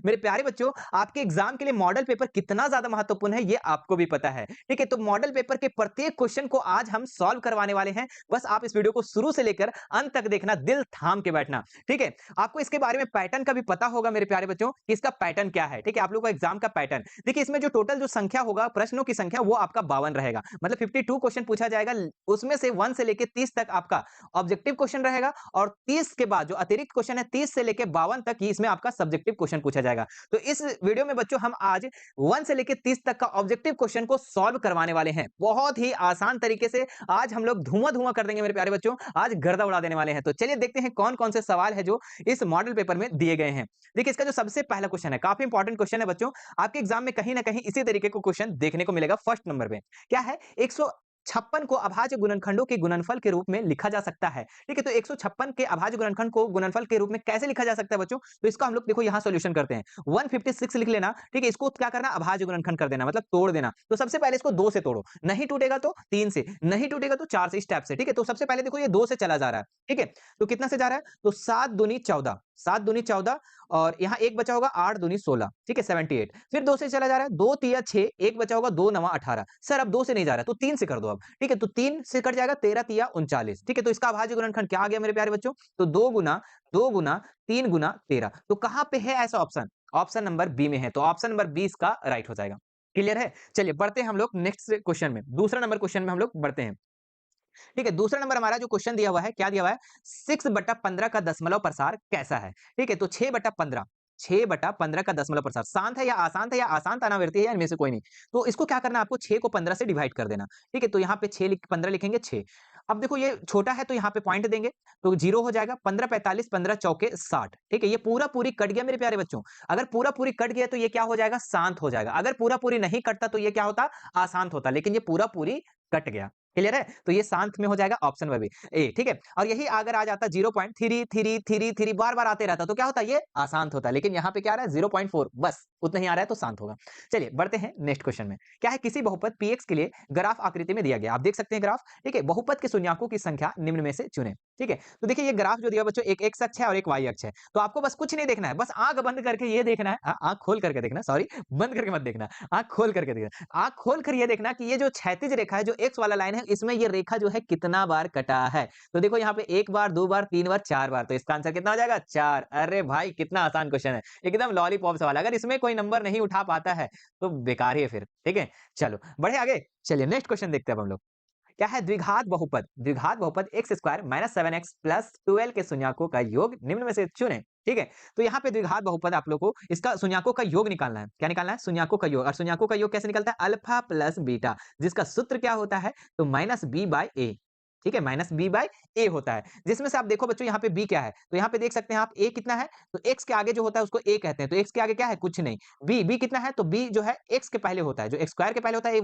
मेरे प्यारे बच्चों, आपके एग्जाम के लिए मॉडल पेपर कितना ज्यादा महत्वपूर्ण है ये आपको भी पता है। ठीक है, तो मॉडल पेपर के प्रत्येक क्वेश्चन को आज हम सॉल्व करवाने वाले हैं। बस आप इस वीडियो को शुरू से लेकर अंत तक देखना, दिल थाम के बैठना। ठीक है, आपको इसके बारे में पैटर्न का भी पता होगा मेरे प्यारे बच्चों कि इसका पैटर्न क्या है। ठीक है, आप लोगों का एग्जाम का पैटर्न देखिए, इसमें जो टोटल जो संख्या होगा, प्रश्नों की संख्या वो आपका 52 रहेगा। मतलब 52 क्वेश्चन पूछा जाएगा, उसमें से 1 से लेके 30 तक आपका ऑब्जेक्टिव क्वेश्चन रहेगा और 30 के बाद जो अतिरिक्त क्वेश्चन है 30 से लेके 52 तक ही इसमें आपका सब्जेक्टिव क्वेश्चन पूछा जाएगा। तो इस वीडियो में बच्चों हम आज 1 से लेके 30 तक का ऑब्जेक्टिव क्वेश्चन को सॉल्व करवाने वाले हैं। बहुत ही आसान तरीके से आज हम लोग धुआं-धुआं कर देंगे मेरे प्यारे बच्चों। आज गर्दा उड़ा देने वाले हैं। तो चलिए देखते हैं कौन-कौन से सवाल है जो इस मॉडल पेपर में दिए गए हैं। देखिए, इसका जो सबसे पहला क्वेश्चन है, काफी इंपॉर्टेंट क्वेश्चन है बच्चों। आपके एग्जाम में कहीं न कहीं इसी तरीके को क्वेश्चन देखने को मिलेगा फर्स्ट नंबर पे। क्या है? 156 को अभाज्य गुणनखंडों के गुणनफल के रूप में लिखा जा सकता है। ठीक है, तो 156 के अभाज्य गुणनखंड को गुणनफल के रूप में कैसे लिखा जा सकता है बच्चों? तो इसका हम लोग देखो यहाँ सॉल्यूशन करते हैं। 156 लिख लेना। ठीक है, इसको क्या करना? अभाज्य गुणनखंड कर देना, मतलब तोड़ देना। तो सबसे पहले इसको 2 से तोड़ो, नहीं टूटेगा तो 3 से, नहीं टूटेगा तो 4 से, इस टाइप से। ठीक है, तो सबसे पहले देखो ये 2 से चला जा रहा है। ठीक है, तो कितना से जा रहा है? तो 7 दूनी 14, 7 दूनी 14 और यहाँ 1 बचा होगा, 8 दूनी 16। ठीक है, 78। फिर 2 से चला जा रहा है, 2 तिया 6, 1 बचा होगा, 2 नवा 18। सर अब 2 से नहीं जा रहा है, तो 3 से कर दो अब। ठीक है, तो 3 से कट जाएगा, 13 तिया 39। ठीक है, तो इसका अभाज्य गुणनखंड क्या आ गया मेरे प्यारे बच्चों? तो 2 गुना 3 गुना 13। तो कहाँ पे है ऐसा ऑप्शन? ऑप्शन नंबर बी में है, तो ऑप्शन नंबर बी इसका राइट हो जाएगा। क्लियर है? चलिए बढ़ते हैं हम लोग नेक्स्ट क्वेश्चन में, दूसरा नंबर क्वेश्चन में हम लोग बढ़ते हैं। ठीक है, दूसरा नंबर हमारा जो क्वेश्चन दिया हुआ है, क्या दिया हुआ है? 6/15 का दशमलव प्रसार कैसा है? ठीक है, तो 6/15, 6/15 का दशमलव प्रसार शांत है या अशांत है या अशांत अनावृत्ति है या इनमें से कोई नहीं। तो इसको क्या करना है आपको? 6 को 15 से डिवाइड कर देना। ठीक है, तो यहाँ पे 15 लिखेंगे 6। अब देखो ये छोटा है तो यहाँ पे पॉइंट देंगे, तो 0 हो जाएगा। 15 45, 15 चौके 60। ठीक है, ये पूरा पूरी कट गया मेरे प्यारे बच्चों। अगर पूरा पूरी कट गया तो ये क्या हो जाएगा? शांत हो जाएगा। अगर पूरा पूरी नहीं कटता तो ये क्या होता? अशांत होता। लेकिन ये पूरा पूरी कट गया। क्लियर है? तो ये शांत में हो जाएगा ऑप्शन नंबर बी ए। ठीक है, और यही अगर आ जाता 0.3333 बार-बार आते रहता तो क्या होता? ये अशांत होता। लेकिन यहाँ पे क्या आ रहा है? 0.4 बस उतना ही आ रहा है तो शांत होगा। चलिए बढ़ते हैं नेक्स्ट क्वेश्चन में। क्या है? किसी बहुपद पीएक्स के लिए ग्राफ आकृति में दिया गया। आप देख सकते हैं ग्राफ। ठीक है, बहुपद के शून्यकों की संख्या निम्न में से चुनें। ठीक है, तो देखिए ये ग्राफ जो दिया बच्चों, एक एक्स अक्ष है और एक वाई अक्ष है। तो आपको बस कुछ नहीं देखना है, बस आंख बंद करके ये देखना है, आंख खोल करके देखना, सॉरी बंद करके मत देखना, आंख खोल करके देखना। आंख खोल कर ये देखना कि ये जो क्षैतिज रेखा है, जो एक्स वाला लाइन है, इसमें ये रेखा जो है कितना बार कटा है। तो देखो यहाँ पे 1 बार, 2 बार, 3 बार, 4 बार, तो इसका आंसर कितना हो जाएगा? 4। अरे भाई कितना आसान क्वेश्चन है, एकदम लॉलीपॉप सवाल है। अगर इसमें कोई नंबर नहीं उठा पाता है तो बेकार ही है फिर। ठीक है, चलो बढ़े आगे। चलिए नेक्स्ट क्वेश्चन देखते हैं अब हम लोग। क्या है? द्विघात बहुपद, द्विघात बहुपद x square minus 7x plus 12 के शून्यकों का योग निम्न में से चुनें। ठीक है, तो यहाँ पे द्विघात बहुपद आप लोग को इसका शून्यकों का योग निकालना है। क्या निकालना है? शून्यकों का योग। और शून्यकों का योग कैसे निकलता है? अल्फा प्लस बीटा, जिसका सूत्र क्या होता है? तो माइनस बी बाय ए। ठीक है, माइनस बी बाय ए होता है। जिसमें से आप देखो बच्चों यहाँ पे बी क्या है, तो यहाँ पे देख सकते हैं आप ए कितना है, तो एक्स के आगे जो होता है उसको ए कहते हैं, तो एक्स के आगे क्या है? कुछ नहीं। बी कितना है? तो बी जो है एक्स के पहले होता है, जो एक्स स्क्वायर के पहले होता है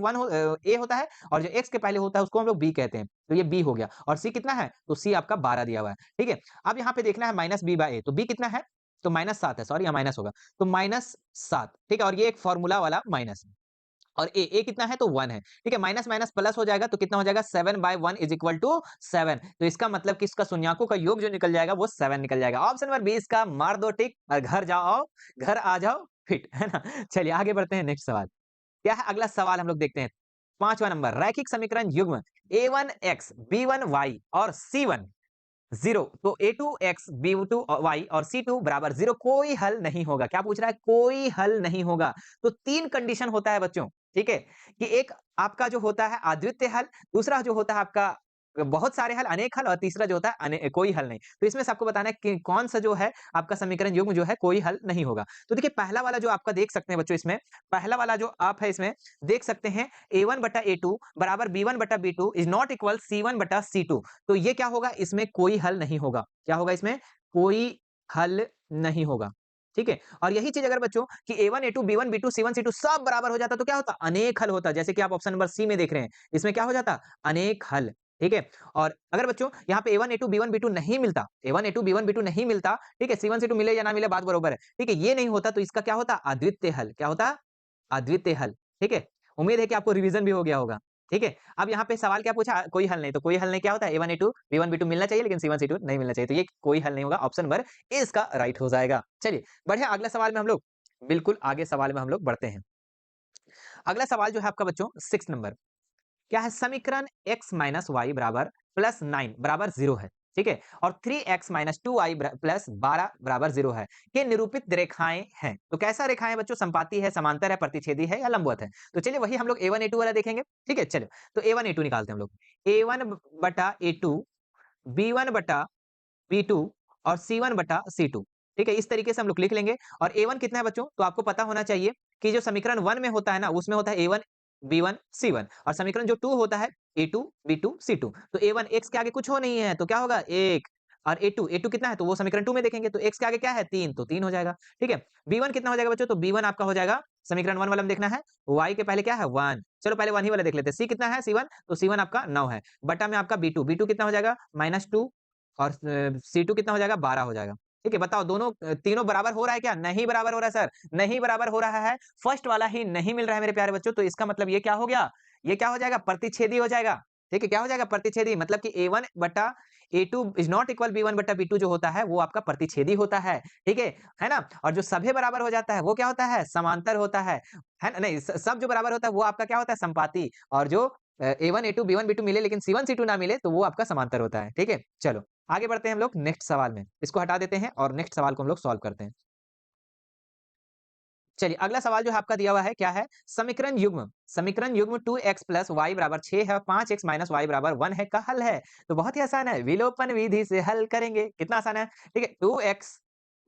ए होता है, और जो एक्स के पहले होता है उसको हम लोग बी कहते हैं। तो ये बी हो गया। और सी कितना है? तो सी आपका 12 दिया हुआ है। ठीक है, अब यहाँ पे देखना है माइनस बी बाय ए, तो बी कितना है? तो माइनस 7 है, सॉरी यहाँ माइनस होगा, तो माइनस 7। ठीक है, और ये एक फॉर्मूला वाला माइनस है। और ए कितना है? तो 1 है। ठीक है, माइनस माइनस प्लस हो जाएगा तो कितना हो जाएगा? 7/1 इज इक्वल टू 7। तो इसका मतलब कि इसका शून्यकों का योग जो निकल जाएगा वो 7 निकल जाएगा। ऑप्शन नंबर बी इसका मार दो टिक और घर आ जाओ फिट, है ना? चलिए आगे बढ़ते हैं नेक्स्ट सवाल। क्या है? अगला सवाल हम लोग देखते हैं। 5वां नंबर, रैखिक समीकरण युग्म a1x b1y और c1 0, तो a2x b2 y और c2 बराबर 0 कोई हल नहीं होगा। क्या पूछ रहा है? कोई हल नहीं होगा। तो 3 कंडीशन होता है बच्चों। ठीक है, कि एक आपका जो होता है अद्वितीय हल, दूसरा जो होता है आपका बहुत सारे हल, अनेक हल, और तीसरा जो होता है कोई हल नहीं। तो इसमें से आपको बताना है कि कौन सा जो है आपका समीकरण युग्म जो है कोई हल नहीं होगा। तो देखिए पहला वाला जो आपका देख सकते हैं बच्चों, इसमें पहला वाला जो आप है इसमें देख सकते हैं, a1/a2 बराबर b1/b2 is not equal c1/c2। तो ये क्या होगा? इसमें कोई हल नहीं होगा। क्या होगा? इसमें कोई हल नहीं होगा। ठीक है, और यही चीज अगर बच्चों कि a1 a2 b1 b2 c1 c2 सब बराबर हो जाता तो क्या होता? अनेक हल होता। जैसे कि आप ऑप्शन नंबर सी में देख रहे हैं, इसमें क्या हो जाता? अनेक हल। ठीक है, और अगर बच्चों यहाँ पे a1 a2 b1 b2 नहीं मिलता, a1 a2 b1 b2 नहीं मिलता, ठीक है, c1 c2 मिले या ना मिले बात बरोबर है। ठीक है, ये नहीं होता तो इसका क्या होता? अद्वितीय हल। क्या होता? अद्वितीय हल। ठीक है, उम्मीद है कि आपको रिवीजन भी हो गया होगा। ठीक है, अब यहाँ पे सवाल क्या पूछा? कोई हल नहीं, तो कोई हल नहीं क्या होता है? a1 a2 b1 b2 मिलना चाहिए, लेकिन c1 c2 नहीं मिलना चाहिए, तो ये कोई हल नहीं होगा। ऑप्शन नंबर ए इसका राइट हो जाएगा। चलिए बढ़िया, अगला सवाल में हम लोग बिल्कुल आगे सवाल में हम लोग बढ़ते हैं। अगला सवाल जो है आपका बच्चों 6 नंबर, क्या है? समीकरण x माइनस वाई बराबर प्लस 9 बराबर 0 है, ठीक है? और 3x माइनस 2y प्लस 12 बराबर 0 है, ये निरूपित रेखाएं हैं। तो कैसा रेखाएं बच्चों? समपाती है, समांतर है, प्रतिच्छेदी है या लंबवत है? तो चलिए वही हम लोग A1 A2 वाला देखेंगे, ठीक है? चलो तो A1 A2 निकालते हैं हम लोग। A1 बटा A2, B1 बटा B2 और C1 बटा C2, ठीक है? इस तरीके से हम लोग लिख लेंगे। और A1 कितना है बच्चों? तो आपको पता होना चाहिए कि जो समीकरण 1 में होता है ना, उसमें होता है A1 B1 C1, और समीकरण जो 2 होता है A2 B2 C2। तो A1 x के आगे कुछ हो नहीं है, तो क्या होगा? 1। और A2 कितना है? तो वो समीकरण 2 में देखेंगे, तो x के आगे क्या है? 3, तो 3 हो जाएगा, ठीक है? B1 कितना हो जाएगा बच्चों? तो B1 आपका हो जाएगा, समीकरण 1 वाला में देखना है, y के पहले क्या है? 1। चलो पहले 1 ही वाला देख लेते हैं। C कितना है? C1, तो C1 आपका 9 है। बटा में आपका B2 कितना हो जाएगा? -2, और C2 कितना हो जाएगा? 12 हो जाएगा। ठीक है, बताओ दोनों तीनों बराबर हो रहा है क्या? नहीं बराबर हो रहा है सर, नहीं बराबर हो रहा है। फर्स्ट वाला ही नहीं मिल रहा है मेरे प्यारे बच्चों, तो इसका मतलब ये क्या हो गया? ये क्या हो जाएगा? प्रतिच्छेदी हो जाएगा। ठीक है, क्या हो जाएगा? प्रतिच्छेदी, मतलब कि A1 बटा A2 is not equal B1 बटा B2 जो होता है वो आपका प्रतिच्छेदी होता है। ठीक है ना? और जो सभी बराबर हो जाता है वो क्या होता है? समांतर होता है ना? नहीं, सब जो बराबर होता है वो आपका क्या होता है? समपाती। और जो A1 A2 B1 B2 मिले लेकिन C1 C2 ना मिले तो वो आपका समांतर होता है। ठीक है, चलो आगे बढ़ते हैं हम लोग नेक्स्ट सवाल में। इसको हटा देते हैं और नेक्स्ट सवाल को हम लोग सॉल्व करते हैं। चलिए अगला सवाल जो है आपका दिया हुआ है, क्या है? समीकरण युग्म 2x प्लस वाई बराबर 6 है और 5x माइनस वाई बराबर 1 है, का हल है। तो बहुत ही आसान है, विलोपन विधि से हल करेंगे। कितना आसान है? ठीक है, 2x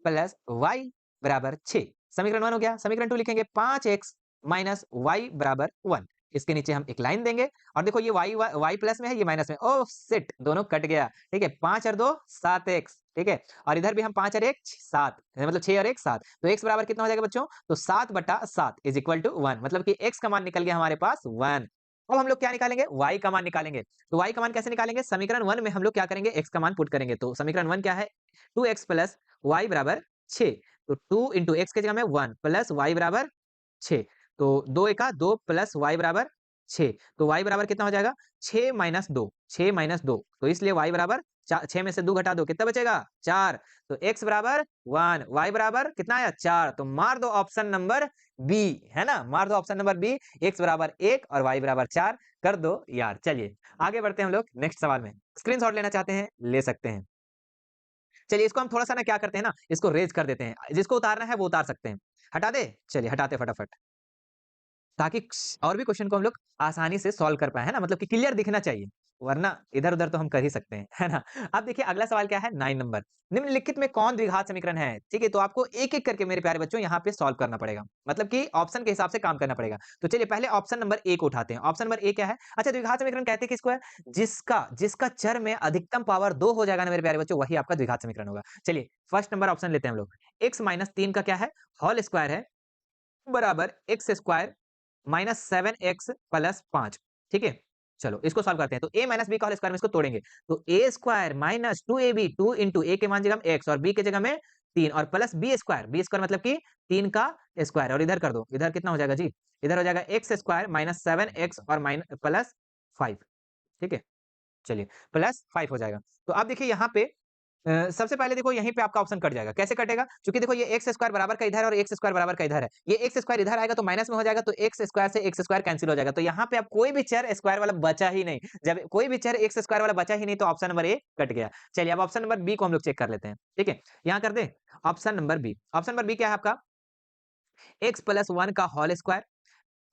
प्लस वाई बराबर 6, समीकरण 1 हो गया। समीकरण 2 लिखेंगे 5x माइनस वाई बराबर 1। इसके नीचे हम एक लाइन देंगे, और देखो ये y प्लस में है, ये माइनस में। ओह शिट, दोनों कट गया। ठीक है, 5 और 2 7x, ठीक है? और इधर भी हम 5 और 1 7, मतलब 6 और 1 7। तो x बराबर कितना हो जाएगा बच्चों? तो 7 बटा 7 इज इक्वल टू 1, मतलब कि x का मान निकल गया हमारे पास 1। अब हम लोग क्या निकालेंगे? y का मान निकालेंगे। तो y का मान कैसे निकालेंगे? समीकरण 1 में हम लोग क्या करेंगे? x का मान पुट करेंगे। तो समीकरण 1 क्या है? 2x प्लस वाई बराबर 6। तो 2 इंटू एक्स की जगह में 1 प्लस वाई बराबर 6। तो 2 एका 2 प्लस वाई बराबर 6। तो वाई बराबर कितना हो जाएगा? 6 माइनस 2, 6 माइनस 2। तो इसलिए वाई बराबर 6 में से 2 घटा दो, कितना बचेगा? 4। तो x बराबर 1, y बराबर कितना आया? 4। तो मार दो ऑप्शन नंबर बी, है ना? मार दो ऑप्शन नंबर बी, x बराबर 1 और y बराबर 4 कर दो यार। चलिए आगे बढ़ते हैं हम लोग नेक्स्ट सवाल में। स्क्रीनशॉट लेना चाहते हैं, ले सकते हैं। चलिए इसको हम थोड़ा-सा ना क्या करते हैं ना, इसको रेज़ कर देते हैं। जिसको उतारना है वो उतार सकते हैं। हटा दें? चलिए हटाते हैं फटाफट। ताकि और भी क्वेश्चन को हम लोग आसानी से सॉल्व कर पाएँ, है ना? मतलब कि क्लियर दिखना चाहिए, वरना इधर-उधर तो हम कर ही सकते हैं, है ना? अब देखिए अगला सवाल क्या है 9 नंबर, निम्नलिखित में कौन द्विघात समीकरण है? ठीक है, तो आपको एक-एक करके मेरे प्यारे बच्चों यहाँ पे सॉल्व करना पड़ेगा। मतलब कि ऑप्शन के हिसाब से काम करना पड़ेगा। तो चलिए पहले ऑप्शन नंबर ए को उठाते हैं। ऑप्शन नंबर ए क्या है? अच्छा, द्विघात समीकरण कहते किसको है? जिसका जिसका चर में अधिकतम पावर 2 हो जाएगा ना मेरे प्यारे बच्चों, वही आपका द्विघात समीकरण होगा। चलिए फर्स्ट नंबर ऑप्शन लेते हैं हम लोग। x माइनस 3 का क्या है? होल स्क्वायर है, बराबर X square minus 7x plus 5। ठीक है, चलो इसको सॉल्व करते हैं। तो a माइनस बी का होल स्क्वायर में इसको तोड़ेंगे, तो ए स्क्वायर माइनस 2ab, 2 इंटू ए के मान जगह में x और b के जगह में 3, और प्लस बी स्क्वायर मतलब कि 3 का स्क्वायर, और इधर कर दो, इधर कितना हो जाएगा जी? इधर हो जाएगा एक्स स्क्वायर माइनस 7x और माइनस प्लस 5। ठीक है, चलिए प्लस 5 हो जाएगा। तो अब देखिए यहाँ पे सबसे पहले देखो यहीं पे आपका ऑप्शन कट जाएगा। कैसे कटेगा? क्योंकि देखो ये एक्स स्क्वायर बराबर का इधर है और एक्स स्क्वायर बराबर का इधर है। ये एक्स स्क्वायर इधर आएगा तो माइनस में हो जाएगा, तो एक्स स्क्वायर से एक्स स्क्वायर कैंसिल हो जाएगा। तो यहाँ पे अब कोई भी चर स्क्वायर वाला बचा ही नहीं। जब कोई भी चर एक्स स्क्वायर वाला बचा ही नहीं तो ऑप्शन नंबर ए कट गया। चलिए अब ऑप्शन नंबर बी को हम लोग चेक कर लेते हैं। ठीक है, यहाँ कर दें option number B. Option number B क्या है आपका? एक्स प्लस 1 का होल स्क्वायर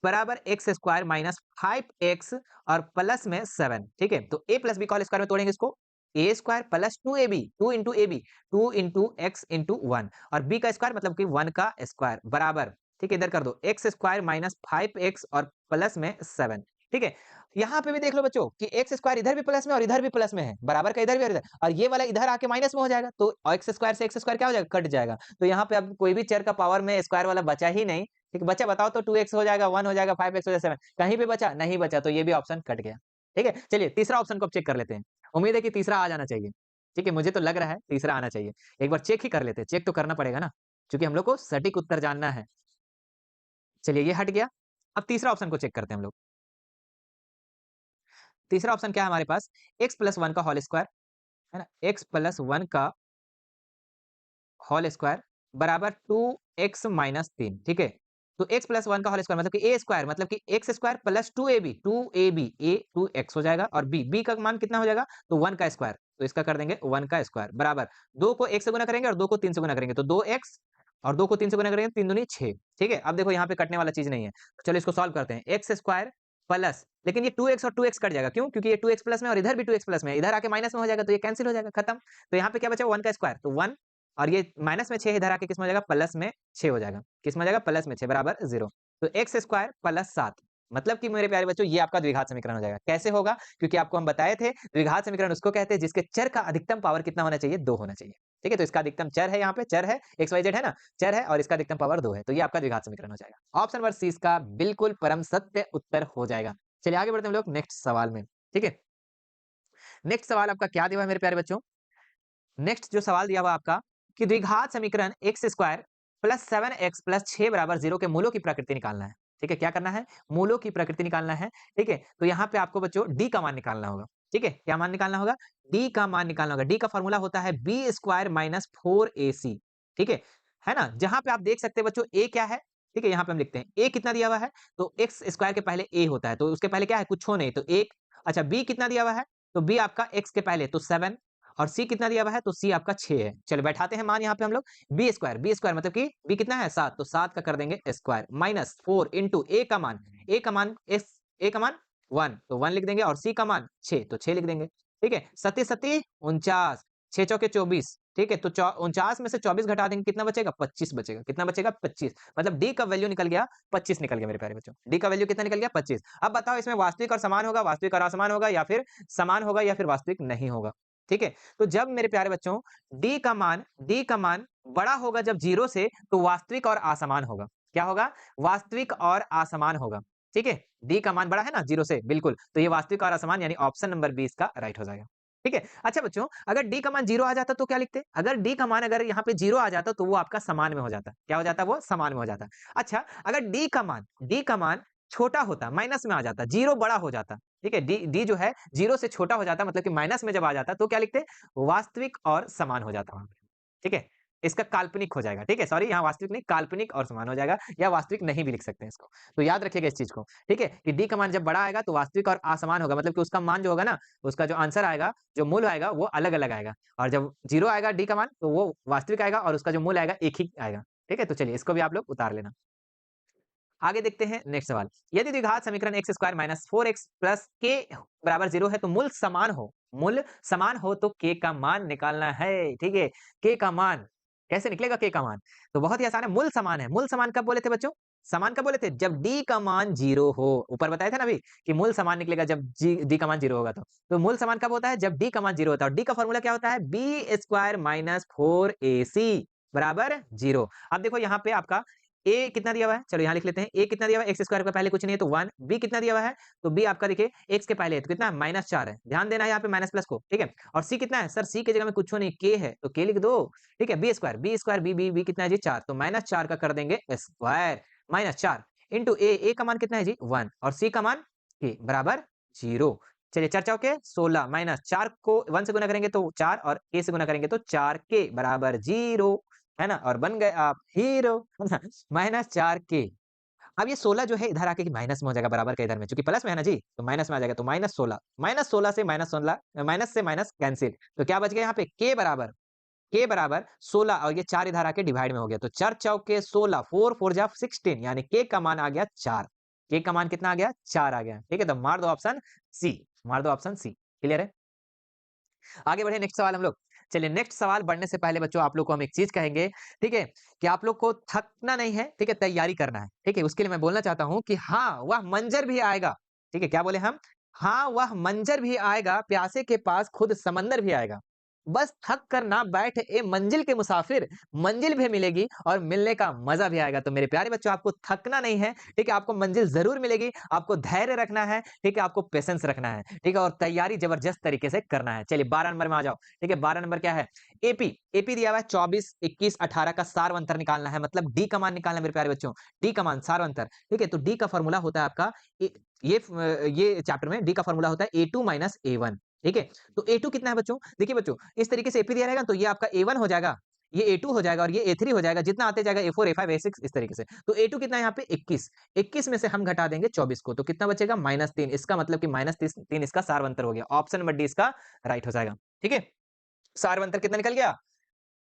बराबर एक्स स्क्वायर माइनस 5x और प्लस में 7। ठीक है, तो a प्लस बी का होल स्क्वायर में तोड़ेंगे इसको, A square plus 2ab, 2 into A B, 2 into X into 1, और b का स्क्वायर मतलब कि 1 का स्क्वायर बराबर, ठीक है इधर कर दो, एक्स स्क्वायर माइनस 5x और प्लस में 7। ठीक है, यहाँ पे भी देख लो बच्चों कि एक्स स्क्वायर इधर भी प्लस में और इधर भी प्लस में है, बराबर का इधर भी और इधर, और ये वाला इधर आके माइनस में हो जाएगा, तो एक्स स्क्वायर से एक्स स्क्वायर क्या हो जाएगा? कट जाएगा। तो यहाँ पे अब कोई भी चर का पावर में स्क्वायर वाला बचा ही नहीं। ठीक बचा, बताओ तो 2x हो जाएगा, 1 हो जाएगा, 5x हो जाएगा, 7, कहीं पे बचा? नहीं बचा, तो ये भी ऑप्शन कट गया। ठीक है, चलिए तीसरा ऑप्शन को अब चेक कर लेते हैं। उम्मीद है कि तीसरा आ जाना चाहिए। ठीक है, मुझे तो लग रहा है तीसरा आना चाहिए। एक बार चेक ही कर लेते हैं, चेक तो करना पड़ेगा ना, क्योंकि हम लोग को सटीक उत्तर जानना है। चलिए ये हट गया। अब तीसरा ऑप्शन को चेक करते हैं हम लोग। तीसरा ऑप्शन क्या है हमारे पास? x प्लस 1 का होल स्क्वायर, है ना? x प्लस 1 का होल स्क्वायर बराबर 2 x माइनस 3, ठीक है। तो x प्लस 1 का होल स्क्वायर मतलब कि a स्क्वायर मतलब कि x square plus 2ab a 2x हो जाएगा और b का मान कितना हो जाएगा तो 1 का स्क्वायर, तो इसका कर देंगे 1 का स्क्वायर बराबर 2 को 1 से गुना करेंगे और 2 को 3 से गुना करेंगे तो 2x और 2 को 3 से गुना करेंगे 3 दूनी 6, ठीक है। अब देखो यहाँ पे कटने वाला चीज नहीं है, तो चलो इसको सॉल्व करते हैं। x स्क्वायर प्लस, लेकिन ये 2x और 2x कट जाएगा, क्यों? क्योंकि ये 2x प्लस में और इधर भी 2x प्लस में, इधर आके माइनस में हो जाएगा तो ये कैंसिल हो जाएगा, खत्म। तो यहाँ पे क्या बचा 1 का स्क्वायर, तो 1 और ये माइनस में 6 इधर आके किस में हो जाएगा प्लस में 6 हो जाएगा, किस में हो जाएगा प्लस में 6 बराबर 0। तो x स्क्वायर प्लस 7 मतलब कि मेरे प्यारे बच्चों ये आपका द्विघात समीकरण हो जाएगा। कैसे होगा? क्योंकि आपको हम बताए थे द्विघात समीकरण उसको कहते हैं जिसके चर का अधिकतम पावर कितना होना चाहिए 2 होना चाहिए, ठीक है। तो इसका अधिकतम चर है, यहाँ पे चर है एक्स वाई जेड है ना, चर है और इसका अधिकतम पावर 2 है, तो ये आपका द्विघात समीकरण हो जाएगा। ऑप्शन नंबर सी इसका बिल्कुल परम सत्य उत्तर हो जाएगा। चलिए आगे बढ़ते हैं हम लोग नेक्स्ट सवाल में, ठीक है। नेक्स्ट सवाल आपका क्या दिया है मेरे प्यारे बच्चों? नेक्स्ट जो सवाल दिया हुआ आपका कि द्विघात समीकरण x square plus 7x plus 6 बराबर 0 के मूलों की प्रकृति निकालना है, ठीक है। क्या करना है? मूलों की प्रकृति निकालना है, ठीक है। तो यहाँ पे आपको बच्चों d का मान निकालना होगा, ठीक है। क्या मान निकालना होगा? d का मान निकालना होगा। d का फॉर्मूला होता है b स्क्वायर माइनस 4ac, ठीक है ना। जहां पे आप देख सकते हैं बच्चों a क्या है, ठीक है। यहाँ पे हम लिखते हैं a कितना दिया हुआ है तो एक्स स्क्वायर के पहले a होता है, तो उसके पहले क्या है कुछ हो नहीं तो 1। अच्छा b कितना दिया हुआ है तो b आपका x के पहले तो 7 और c कितना दिया हुआ है तो c आपका 6 है। चलो बैठाते हैं मान यहाँ पे हम लोग b स्क्वायर मतलब कि b कितना है 7, तो 7 का कर देंगे स्क्वायर माइनस 4 इंटू a का मान, a का मान 1 तो 1 लिख देंगे और c का मान 6 तो 6 लिख देंगे, ठीक है। 7 7 49 6 चौके 24, ठीक है। तो 49 में से 24 घटा देंगे कितना बचेगा 25 बचेगा, कितना बचेगा 25, मतलब d का वैल्यू निकल गया 25 निकल गया मेरे प्यारे बच्चों। d का वैल्यू कितना निकल गया 25। अब बताओ इसमें वास्तविक और समान होगा, वास्तविक और असमान होगा, या फिर समान होगा या फिर वास्तविक नहीं होगा, ठीक है। तो जब मेरे प्यारे बच्चों d का मान बड़ा होगा जब 0 से तो वास्तविक और असमान होगा। क्या होगा? वास्तविक और असमान होगा, ठीक है। d का मान बड़ा है ना 0 से, बिल्कुल, तो ये वास्तविक और असमान यानी ऑप्शन नंबर 20 का राइट हो जाएगा, ठीक है। अच्छा बच्चों अगर d का मान 0 आ जाता तो क्या लिखते? अगर d का मान अगर यहाँ पे 0 आ जाता तो वो आपका समान में हो जाता। क्या हो जाता? वो समान में हो जाता। अच्छा अगर d का मान छोटा होता, माइनस में आ जाता, 0 बड़ा हो जाता, ठीक है। डी जो है 0 से छोटा हो जाता मतलब कि माइनस में जब आ जाता तो क्या लिखते? वास्तविक और समान हो जाता वहां पे, ठीक है। इसका काल्पनिक हो जाएगा, ठीक है। सॉरी यहाँ वास्तविक नहीं, काल्पनिक और समान हो जाएगा, या वास्तविक नहीं भी लिख सकते हैं इसको। तो याद रखिएगा इस चीज को, ठीक है, कि डी का मान जब बड़ा आएगा तो वास्तविक और असमान होगा, मतलब कि उसका मान जो होगा ना, उसका जो आंसर आएगा, जो मूल आएगा वो अलग अलग आएगा। और जब 0 आएगा डी का मान तो वो वास्तविक आएगा और उसका जो मूल आएगा एक ही आएगा, ठीक है। तो चलिए इसको भी आप लोग उतार लेना। आगे देखते हैं नेक्स्ट सवाल। यदि द्विघात समीकरण x square minus 4x plus के बराबर 0 है तो मूल समान हो तो के का मान निकालना है, ठीक है। के का मान कैसे निकलेगा? के का मान तो बहुत ही आसान है, मूल समान है। मूल समान कब बोले थे बच्चों? समान कब बोले थे? जब d का मान 0 हो। ऊपर बताया था ना अभी कि मूल समान निकलेगा जब d का मान 0 होगा। तो मूल समान कब होता है? जब d का मान 0 होता है। और d का फॉर्मूला क्या होता है? b स्क्वायर माइनस 4ac बराबर 0। अब देखो यहाँ पे आपका a कितना दिया हुआ है, चलो यहाँ लिख लेते हैं। a कितना दिया हुआ है? एक्स स्क्वायर के पहले कुछ नहीं है तो 1। b कितना दिया हुआ है? तो b आपका देखिए x के पहले है तो कितना है? -4 है। ध्यान देना है यहाँ पे माइनस प्लस को, ठीक है। और c कितना है? सर c की जगह में कुछ नहीं, k है तो k लिख दो, ठीक है। b स्क्वायर b कितना है जी? 4, तो -4 का कर देंगे स्क्वायर -4 इंटू a का मान कितना है जी? 1 और c का मान k बराबर 0। चलिए 4 चौके 16 -4 को 1 से गुना करेंगे तो 4 और k से गुना करेंगे तो 4k बराबर 0, है ना। और बन गए आप हीरो, है ना। -4k। अब ये 16 जो है इधर आके कि माइनस में हो जाएगा बराबर का इधर में, क्योंकि प्लस में है ना जी तो माइनस में आ जाएगा। तो -16 से -16 माइनस से माइनस कैंसिल, तो क्या बच गया यहाँ पे? k बराबर 16 और ये 4 इधर आके डिवाइड में हो गया तो 4 चौके 16 4 4 जा 16 यानी k का मान आ गया 4। k का मान कितना आ गया? 4 आ गया, ठीक है। तो मार दो ऑप्शन सी, मार दो ऑप्शन सी। क्लियर है? आगे बढ़े नेक्स्ट सवाल हम लोग। चलिए नेक्स्ट सवाल बढ़ने से पहले बच्चों आप लोग को हम एक चीज कहेंगे, ठीक है, कि आप लोग को थकना नहीं है, ठीक है, तैयारी करना है, ठीक है। उसके लिए मैं बोलना चाहता हूं कि हाँ वह मंजर भी आएगा, ठीक है। क्या बोले हम? हाँ वह मंजर भी आएगा, प्यासे के पास खुद समंदर भी आएगा। बस थक कर ना बैठ ए मंजिल के मुसाफिर, मंजिल भी मिलेगी और मिलने का मजा भी आएगा। तो मेरे प्यारे बच्चों आपको थकना नहीं है, ठीक है। आपको मंजिल जरूर मिलेगी, आपको धैर्य रखना है, ठीक है, आपको पेशेंस रखना है, ठीक है, और तैयारी जबरदस्त तरीके से करना है। चलिए 12 नंबर में आ जाओ, ठीक है। 12 नंबर क्या है? एपी दिया हुआ है 24 21 18 का सारवंतर निकालना है, मतलब डी का मान निकालना है मेरे प्यारे बच्चों। डी का मान सारवंतर, ठीक है। तो डी का फॉर्मूला होता है आपका ये चैप्टर में डी का फॉर्मूला होता है A2 माइनस A1, ठीक है। तो A2 कितना है बच्चों? देखिए बच्चों इस तरीके से एपी दिया रहेगा तो ये आपका A1 हो जाएगा, ये A2 हो जाएगा और ये A3 हो जाएगा, जितना आते जाएगा A4 A5 A6 इस तरीके से। तो A2 कितना है यहाँ पे 21, 21 में से हम घटा देंगे 24 को, तो कितना बचेगा -3। इसका मतलब कि -3 इसका सारवंतर हो गया। ऑप्शन नंबर डी इसका राइट हो जाएगा। ठीक है, सारवंतर कितना निकल गया?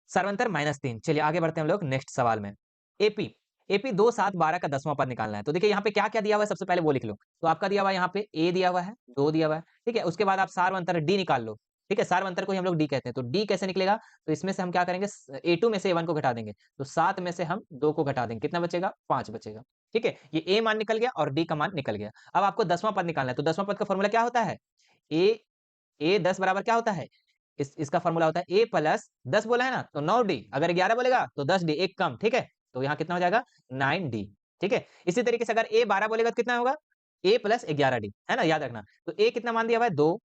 सारवंतर -3। चलिए आगे बढ़ते हैं हम लोग नेक्स्ट सवाल में। एपी, एपी 2 7 12 का 10वां पद निकालना है। तो देखिए यहाँ पे क्या-क्या दिया हुआ है, सबसे पहले वो लिख लो। तो आपका दिया हुआ है यहाँ पे ए दिया हुआ है, 2 दिया हुआ है, ठीक है? उसके बाद आप सारवंतर डी निकाल लो, ठीक है? सारवंतर को ही हम लोग डी कहते हैं। तो डी कैसे निकलेगा? तो इसमें से हम क्या करेंगे, A2 में से A1 को घटा देंगे। तो 7 में से हम 2 को घटा देंगे, कितना बचेगा? 5 बचेगा, ठीक है? ये ए मान निकल गया और डी का मान निकल गया। अब आपको 10वां पद निकालना है, तो 10वां पद का फॉर्मूला क्या होता है? ए ए 10 बराबर क्या होता है? इसका फॉर्मूला होता है a प्लस 10 बोला है ना, तो 9d, अगर 11 बोलेगा तो 10d, एक कम, ठीक है? तो यहाँ कितना हो जाएगा? 9d, ठीक है? इसी तरीके से अगर a 12 बोलेगा तो कितना होगा? a प्लस 11d, है ना? याद रखना। तो a कितना मान दिया हुआ है? 2,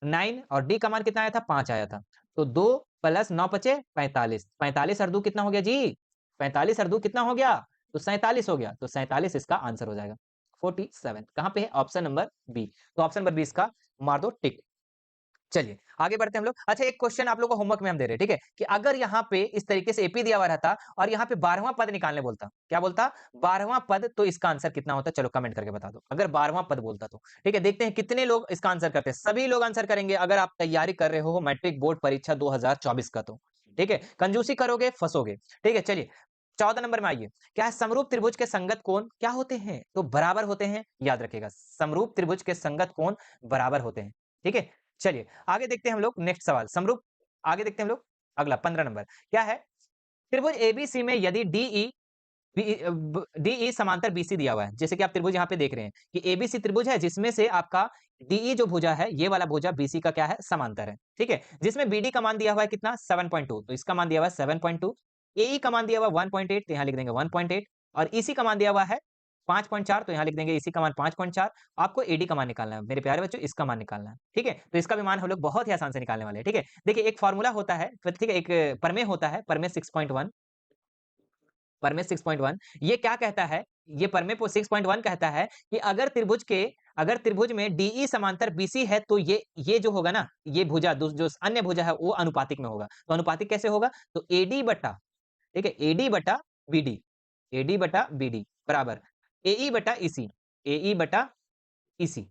9 और d का मान कितना आया था? 5 आया था। तो 2 प्लस 9 बचे 45, 45 और 2 कितना हो गया जी? 45 और 2 कितना हो गया? तो 47 हो गया। तो 47 इसका आंसर हो जाएगा। 47 कहाँ पे है? Option number B. तो ऑप्शन नंबर बी इसका मार दो टिक। चलिए, आगे बढ़ते हैं हम लोग। अच्छा, एक क्वेश्चन आप लोगों को होमवर्क में हम दे रहे हैं, ठीक है? कि अगर यहाँ पे इस तरीके से एपी दिया हुआ रहता और यहाँ पे 12वां पद निकालने बोलता, क्या बोलता? 12वां पद, तो इसका आंसर कितना होता? चलो कमेंट करके बता दो, अगर 12वां पद बोलता तो। ठीक है, देखते हैं कितने लोग इसका आंसर करते हैं। सभी लोग आंसर करेंगे अगर आप तैयारी कर रहे हो मैट्रिक बोर्ड परीक्षा 2024 का तो। ठीक है, कंजूसी करोगे, फंसोगे। ठीक है, चलिए 14 नंबर में आइए। क्या है? समरूप त्रिभुज के संगत कोण क्या होते हैं? तो बराबर होते हैं, याद रखिएगा। समरूप त्रिभुज के संगत कोण बराबर होते हैं। ठीक है? चलिए आगे देखते हैं हम लोग नेक्स्ट सवाल। समरूप, आगे देखते हैं हम लोग अगला 15 नंबर। क्या है? त्रिभुज एबीसी में यदि डीई समांतर बीसी दिया हुआ है, जैसे कि आप त्रिभुज यहाँ पे देख रहे हैं कि एबीसी त्रिभुज है, जिसमें से आपका डीई जो भुजा है, ये वाला भुजा बीसी का क्या है? समांतर है। ठीक है, जिसमें बीडी का मान दिया हुआ है कितना? 7.2, तो इसका मान दिया हुआ है 7.2। एई का मान दिया हुआ है 1.8, तो यहाँ लिख देंगे 1.8 और ईसी का मान दिया हुआ है 5.4, तो यहाँ लिख देंगे ईसी का मान 5.4। आपको एडी का मान निकालना है मेरे प्यारे बच्चों, इसका मान निकालना है। ठीक है, तो इसका भी मान हम लोग बहुत ही आसान से निकालने वाले हैं। ठीक है, देखिए एक फार्मूला होता है, ठीक है, एक प्रमेय होता है, प्रमेय 6.1, परमेय 6.1 ये क्या कहता है? ये परमेय 6.1 कहता है कि अगर त्रिभुज में डीई समांतर बीसी है, तो ये जो होगा ना, ये भुजा जो अन्य भुजा है वो अनुपातिक में होगा। तो अनुपातिक कैसे होगा? तो एडी बटा, ठीक है, एडी बटा बीडी, एडी बटा बीडी बराबर एई बटा ईसी, एई बटा ईसी।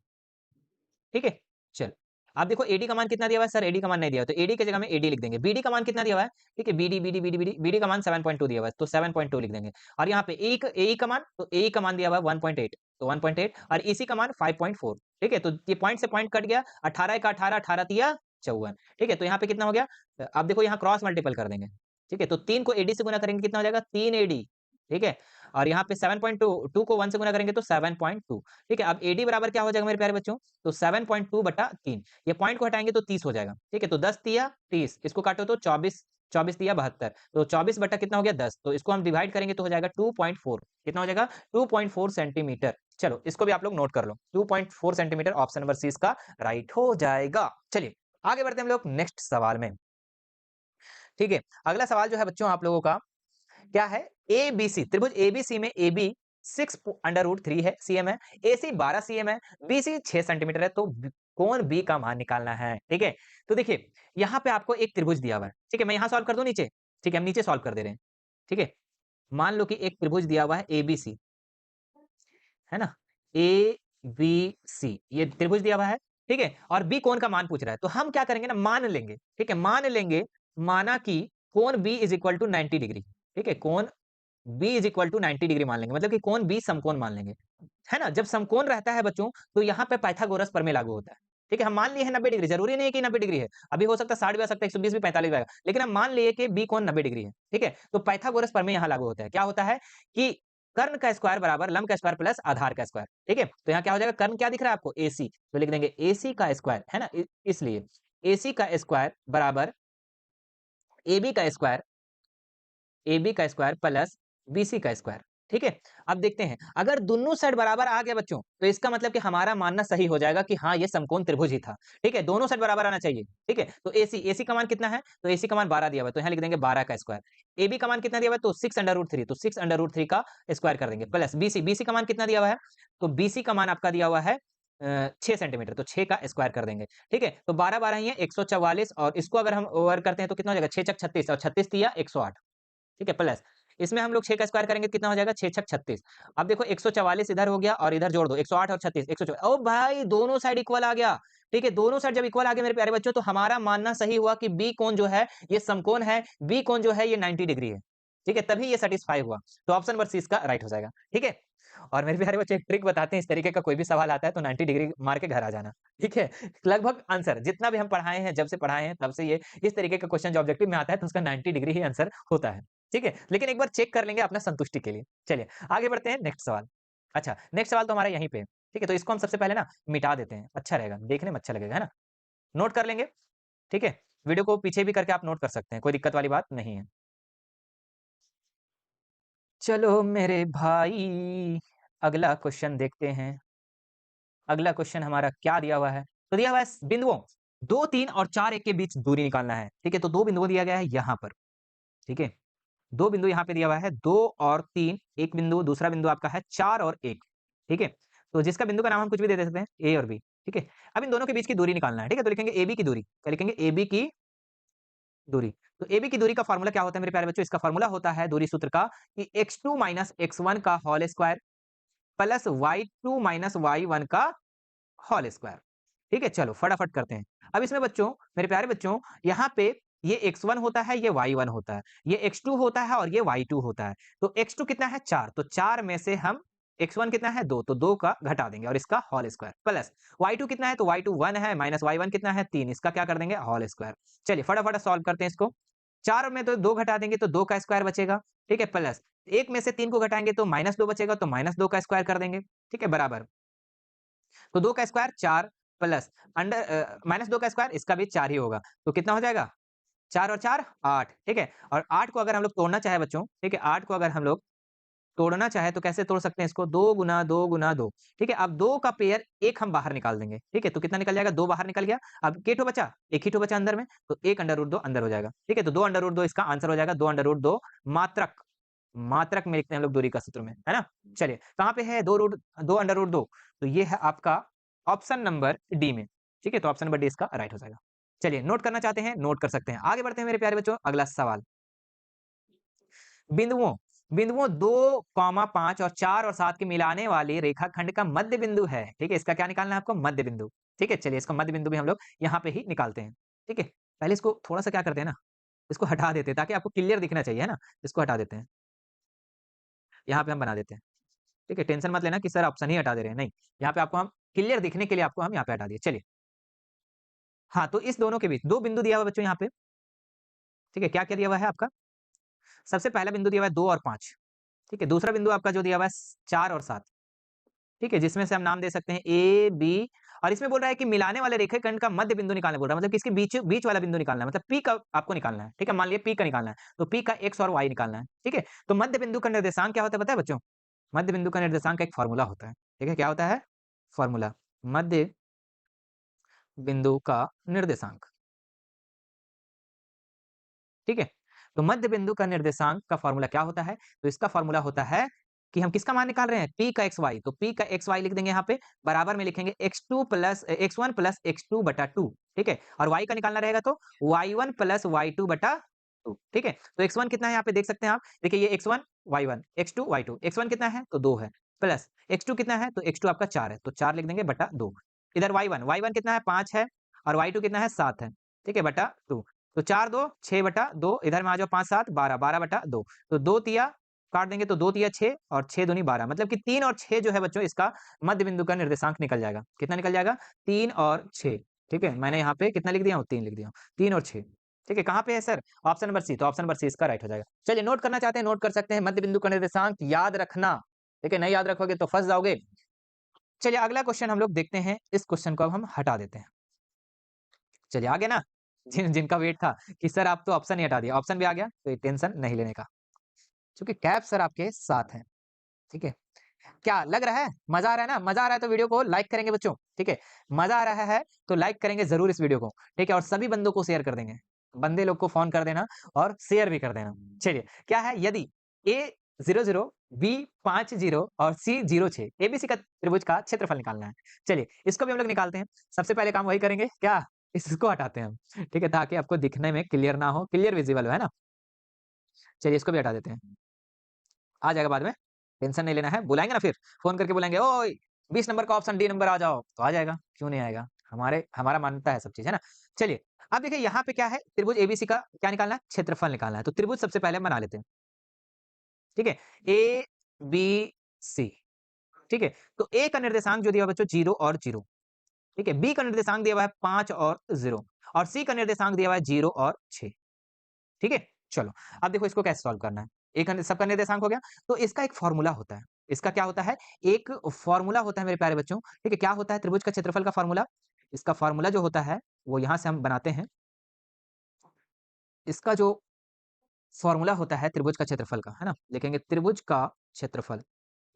ठीक है? चलो, आप देखो एडी का मान कितना दिया हुआ है? सर एडी का मान नहीं दिया हुआ, तो एडी की जगह में एडी लिख देंगे। बीडी का मान कितना दिया हुआ है? ठीक है, बीडी का मान 7.2 दिया हुआ है, तो 7.2 लिख देंगे। और यहाँ पे एई का मान, तो एई का मान दिया हुआ है 1.8, तो 1.8 और ईसी का मान 5.4। ठीक है, तो ये पॉइंट से पॉइंट कट गया, 18 का 18, 18 तिया 54। ठीक है, तो यहाँ पे कितना हो गया? आप देखो यहाँ क्रॉस मल्टीपल कर देंगे। ठीक है, तो 3 को एडी से गुना करेंगे, कितना हो जाएगा? 3 एडी। ठीक है, और यहाँ पे 7.2 को 1 से गुना करेंगे तो 7.2। ठीक है, अब एडी बराबर क्या हो जाएगा मेरे प्यारे बच्चों? तो 7.2 बटा 3, ये पॉइंट को हटाएंगे तो 30 हो जाएगा। ठीक है, तो 10 तिया 30, इसको काटो तो 24, 24 तिया 72, तो 24 बटा कितना हो गया? 10, तो इसको हम डिवाइड करेंगे तो हो जाएगा 2.4। कितना हो जाएगा? 2.4 सेंटीमीटर। चलो इसको भी आप लोग नोट कर लो, 2.4 सेंटीमीटर, ऑप्शन नंबर सी इसका राइट हो जाएगा। चलिए आगे बढ़ते हैं हम लोग नेक्स्ट सवाल में। ठीक है, अगला सवाल जो है बच्चों आप लोगों का, क्या है? एबीसी त्रिभुज एबीसी में एबी 6√3 है सीएम है, एसी 12 सीएम है, बीसी 6 सेंटीमीटर है, तो कोण बी का मान निकालना है। ठीक है, तो देखिए यहाँ पे आपको एक त्रिभुज दिया हुआ है। ठीक है, मैं यहाँ सॉल्व कर दूं नीचे। ठीक है, हम नीचे सॉल्व कर दे रहे हैं। ठीक है, मान लो कि एक त्रिभुज दिया हुआ है एबीसी, है ना? ए बी सी ये त्रिभुज दिया हुआ है। ठीक है, और बी कोण का मान पूछ रहा है, तो हम क्या करेंगे ना, मान लेंगे। ठीक है, मान लेंगे, माना कि कोण B is equal to 90 degree. ठीक है, कोण B is equal to 90 degree मान लेंगे, मतलब कि कोण बी समकोण मान लेंगे। है ना? जब समकोण रहता है बच्चों, तो यहाँ पे पाइथागोरस प्रमेय लागू होता है। ठीक है, हम मान लिए हैं 90 डिग्री, जरूरी नहीं है कि 90 डिग्री है, अभी हो सकता है 60 भी आ सकता है, 120 भी, 45 भी आएगा, लेकिन हम मान लिए कि बी कोण 90 डिग्री है। ठीक है, तो पाइथागोरस प्रमेय यहाँ लागू होता है। क्या होता है कि कर्ण का स्क्वायर बराबर लंब का स्क्वायर प्लस आधार का स्क्वायर। ठीक है, तो यहाँ क्या हो जाएगा? कर्ण क्या दिख रहा है आपको? एसी, तो लिख देंगे एसी का स्क्वायर, है ना? इसलिए एसी का स्क्वायर बराबर एबी का स्क्वायर, एबी का स्क्वायर प्लस बीसी का स्क्वायर। ठीक है, अब देखते हैं, अगर दोनों साइड बराबर आ गया बच्चों, तो इसका मतलब कि हमारा मानना सही हो जाएगा कि हाँ ये समकोण त्रिभुज ही था। ठीक है, दोनों साइड बराबर आना चाहिए। ठीक है, तो एसी का मान कितना है? तो एसी का मान 12 दिया हुआ है, तो यहाँ लिख देंगे 12 का स्क्वायर। एबी का मान कितना दिया हुआ है? तो 6√3, तो 6√3 का स्क्वायर कर देंगे, प्लस बीसी, बीसी का मान कितना दिया हुआ है? तो बीसी का मान आपका दिया हुआ है 6 सेंटीमीटर, तो 6 का स्क्वायर कर देंगे, ठीक है? तो 12 12 ही है 144 और इसको अगर हम ओवर करते हैं तो कितना हो जाएगा 6 छक 36 और 36 तिया 108, ठीक है? प्लस इसमें हम लोग 6 का स्क्वायर करेंगे तो कितना हो जाएगा 6 छक 36। अब देखो 144 इधर हो गया और इधर जोड़ दो 108 और 36 104 ओ भाई दोनों साइड इक्वल आ गया, ठीक है? दोनों साइड जब इक्वल आ गया मेरे प्यारे बच्चों तो हमारा मानना सही हुआ कि बी कोण जो है ये समकोण है, बी कोण जो है ये 90 डिग्री है, ठीक है? तभी ये सैटिस्फाई हुआ। तो ऑप्शन नंबर सी इसका राइट हो जाएगा, ठीक है? और मेरे प्यारे बच्चों एक ट्रिक बताते हैं, इस तरीके का कोई भी सवाल आता है तो 90 डिग्री मार के घर आ जाना, ठीक है? लगभग आंसर जितना भी हम पढ़ाए हैं, जब से पढ़ाए हैं तब से ये इस तरीके का क्वेश्चन जो ऑब्जेक्टिव में आता है तो उसका 90 डिग्री ही आंसर होता है, ठीक है? लेकिन एक बार चेक कर लेंगे अपना संतुष्टि के लिए। चलिए आगे बढ़ते हैं नेक्स्ट सवाल। अच्छा, नेक्स्ट सवाल तो हमारा यहीं पे है, ठीक है? तो इसको हम सबसे पहले ना मिटा देते हैं, अच्छा रहेगा, देखने में अच्छा लगेगा, है ना? नोट कर लेंगे, ठीक है? वीडियो को पीछे भी करके आप नोट कर सकते हैं, कोई दिक्कत वाली बात नहीं है। चलो मेरे भाई, अगला क्वेश्चन देखते हैं। अगला क्वेश्चन हमारा क्या दिया हुआ है? तो दिया हुआ है बिंदुओं 2, 3 और 4, 1 के बीच दूरी निकालना है, ठीक है? तो 2 बिंदु दिया गया है यहाँ पर, ठीक है? 2 बिंदु यहाँ पे दिया हुआ है, 2 और 3, 1 बिंदु, दूसरा बिंदु आपका है 4 और 1, ठीक है? तो जिसका बिंदु का नाम हम कुछ भी दे सकते हैं, ए और बी, ठीक है? अब इन दोनों के बीच की दूरी निकालना है, ठीक है? तो लिखेंगे एबी की दूरी, क्या लिखेंगे? एबी की दूरी। तो एबी की दूरी का फ़ॉर्मूला क्या होता है मेरे प्यारे बच्चों? इसका फ़ॉर्मूला होता है दूरी सूत्र का कि x2 माइनस x1 का whole square plus y2 minus y1 का होल स्क्वायर, ठीक है? चलो फटाफट करते हैं। अब इसमें बच्चों, मेरे प्यारे बच्चों, यहाँ पे ये x1 होता है, ये y1 होता है, ये x2 होता है और ये y2 होता है। तो x2 कितना है 4, तो 4 में से हम x1 कितना है 2, तो 2 का घटा देंगे और इसका होल स्क्वायर प्लस y2 कितना है, तो y2 1 है माइनस y1 कितना है 3, इसका क्या कर देंगे होल स्क्वायर। चलिए फटाफट सॉल्व करते हैं इसको। 4 में तो 2 घटा देंगे तो 2 का स्क्वायर बचेगा, ठीक है? प्लस 1 में से 3 को घटाएँगे तो -2 बचेगा, तो -2 का स्क्वायर कर देंगे, ठीक है? बराबर तो 2 का स्क्वायर 4 प्लस -2 का स्क्वायर इसका भी 4 ही होगा। तो कितना हो जाएगा? 4 और 4 8 ठीक है? और 8 को अगर हम लोग तोड़ना चाहे बच्चों, ठीक है? 8 को अगर हम लोग तोड़ना चाहे तो कैसे तोड़ सकते हैं इसको? 2 गुना 2 गुना 2 ठीक है? अब 2 का पेयर 1 हम बाहर निकाल देंगे, ठीक है? तो कितना निकल जाएगा? 2 बाहर निकल गया। अब के ठो बचा? 1 ही ठो बचा अंदर में, तो 1 अंडर रूट 2 अंदर हो जाएगा, ठीक है? तो 2 अंडर रूट 2 इसका आंसर हो जाएगा, 2 अंडर रूट 2 मात्रक मात्रक में लिखते हैं हम लोग दूरी का सूत्र में, है ना? चलिए, कहाँ पे है 2 अंडर रूट 2 तो ये है आपका ऑप्शन नंबर डी में, ठीक है? तो ऑप्शन नंबर डी इसका राइट हो जाएगा। चलिए, नोट करना चाहते हैं, नोट कर सकते हैं। आगे बढ़ते हैं मेरे प्यारे बच्चों, अगला सवाल। बिंदुओं बिंदुओं 2, 5 और 4 और 7 के मिलाने वाले रेखाखंड का मध्य बिंदु है, ठीक है? इसका क्या निकालना है आपको? मध्य बिंदु, ठीक है? चलिए, इसका मध्य बिंदु भी हम लोग यहाँ पे ही निकालते हैं, ठीक है? पहले इसको थोड़ा-सा क्या करते हैं ना, इसको हटा देते हैं ताकि आपको क्लियर दिखना चाहिए, है ना? इसको हटा देते हैं, यहाँ पे हम बना देते हैं। ठीक है? टेंशन मत लेना कि सर ऑप्शन ही हटा दे रहे हैं, नहीं। यहाँ पे आपको हम क्लियर दिखने के लिए आपको हम यहाँ पे हटा दिए। चलिए, हाँ, तो इस दोनों के बीच 2 बिंदु दिया हुआ है बच्चों यहाँ पे, ठीक है? क्या-क्या दिया हुआ है आपका? सबसे पहला बिंदु दिया हुआ है 2 और 5, ठीक है? दूसरा बिंदु आपका जो दिया हुआ है 4 और 7, ठीक है? जिसमें से हम नाम दे सकते हैं ए, बी और इसमें बोल रहा है कि मिलाने वाले रेखाखंड का मध्य बिंदु निकालना बोल रहा है, मतलब किसके बीच बीच वाला बिंदु निकालना है, मतलब पी का आपको निकालना है, ठीक है? मान लिया पी का निकालना है, तो पी का एक्स और वाई निकालना है, ठीक है? तो मध्य बिंदु का निर्देशांक क्या होता है पता है बच्चों? मध्य बिंदु का निर्देशांक का एक फ़ॉर्मूला होता है, ठीक है? क्या होता है? फ़ॉर्मूला, मध्य बिंदु का निर्देशांक, ठीक है? तो मध्य बिंदु का निर्देशांक का फ़ॉर्मूला क्या होता है? तो इसका फ़ॉर्मूला होता है कि हम किसका मान निकाल रहे हैं? p का xy, तो p का xy लिख देंगे यहाँ पे, बराबर में लिखेंगे x1 प्लस x2 बटा 2, ठीक है? और y का निकालना रहेगा तो y1 प्लस y2 बटा 2, ठीक है? तो x1 कितना है यहाँ पे देख सकते हैं आप, देखिए ये x1 y1, x2 y2, x1 कितना है? तो 2 है, प्लस x2 कितना है? तो x2 आपका 4 है, तो 4 लिख देंगे बटा 2। इधर y1 कितना है? 5 है और y2 कितना है? 7 है, ठीक है? बटा 2 तो 4 2 6 बटा 2 इधर में आ जाओ 5 7 12 12 बटा 2 तो 2 तिया काट देंगे तो 2 तिया 6 और 6 दूनी 12 मतलब कि 3 और 6 जो है बच्चों इसका मध्य बिंदु का निर्देशांक निकल जाएगा। कितना निकल जाएगा? 3 और 6 ठीक है? मैंने यहाँ पे कितना लिख दिया हूँ? 3 लिख दिया हूँ। 3 और 6 ठीक है? कहाँ पे है सर? ऑप्शन नंबर सी, तो ऑप्शन नंबर सी इसका राइट हो जाएगा। चलिए नोट करना चाहते हैं, नोट कर सकते हैं। मध्य बिंदु का निर्देशांक याद रखना, ठीक है? नहीं याद रखोगे तो फँस जाओगे। चलिए अगला क्वेश्चन हम लोग देखते हैं। इस क्वेश्चन को अब हम हटा देते हैं। चलिए आ गया ना? जिनका वेट था कि सर आप तो ऑप्शन ही हटा दिया, ऑप्शन भी आ गया, तो ये टेंशन नहीं लेने का। क्योंकि कैप सर आपके साथ हैं, ठीक है? क्या लग रहा है? मज़ा आ रहा है ना? मज़ा आ रहा है तो वीडियो को लाइक करेंगे बच्चों, ठीक है? मज़ा आ रहा है तो लाइक करेंगे ज़रूर इस वीडियो को, ठीक है? और सभी बंदों को शेयर कर देंगे। बंदे लोग को फ़ोन कर देना और शेयर भी कर देना। चलिए, क्या है यदि ए 00, बी 50 और सी 06 एबीसी का त्रिभुज का क्षेत्रफल निकालना है। चलिए इसको भी हम लोग निकालते हैं। सबसे पहले काम वही करेंगे क्या? इसको हटाते हैं हम, ठीक है? ताकि आपको दिखने में क्लियर ना हो, क्लियर विजिबल हो, है ना? चलिए इसको भी हटा देते हैं। आ जाएगा बाद में, टेंशन नहीं लेना है। बुलाएँगे ना फिर, फ़ोन करके बुलाएँगे, "ओए 20 नंबर का ऑप्शन डी नंबर आ जाओ।" तो आ जाएगा, क्यों नहीं आएगा? हमारा मान्यता है सब चीज़, है ना? चलिए, अब देखिए यहाँ पे क्या है, त्रिभुज एबीसी का क्या निकालना है? क्षेत्रफल निकालना है। तो त्रिभुज सबसे पहले हम बना लेते हैं, ठीक है? ए, बी, सी, ठीक है? तो ए का निर्देशांक जो दिया हुआ है बच्चों 0 और 0, ठीक है? बी का निर्देशांक दिया हुआ है 5 और 0 और सी का निर्देशांक दिया हुआ है 0 और 6, ठीक है? चलो, अब देखो इसको कैसे सॉल्व करना है। एक सबका निर्देशांक हो गया, तो इसका एक फ़ॉर्मूला होता है। इसका क्या होता है? एक फ़ॉर्मूला होता है मेरे प्यारे बच्चों, ठीक है? क्या होता है त्रिभुज का क्षेत्रफल का फ़ॉर्मूला? इसका फ़ॉर्मूला जो होता है, वो यहाँ से हम बनाते हैं। इसका जो फ़ॉर्मूला होता है त्रिभुज का क्षेत्रफल का, है ना? लिखेंगे त्रिभुज का क्षेत्रफल,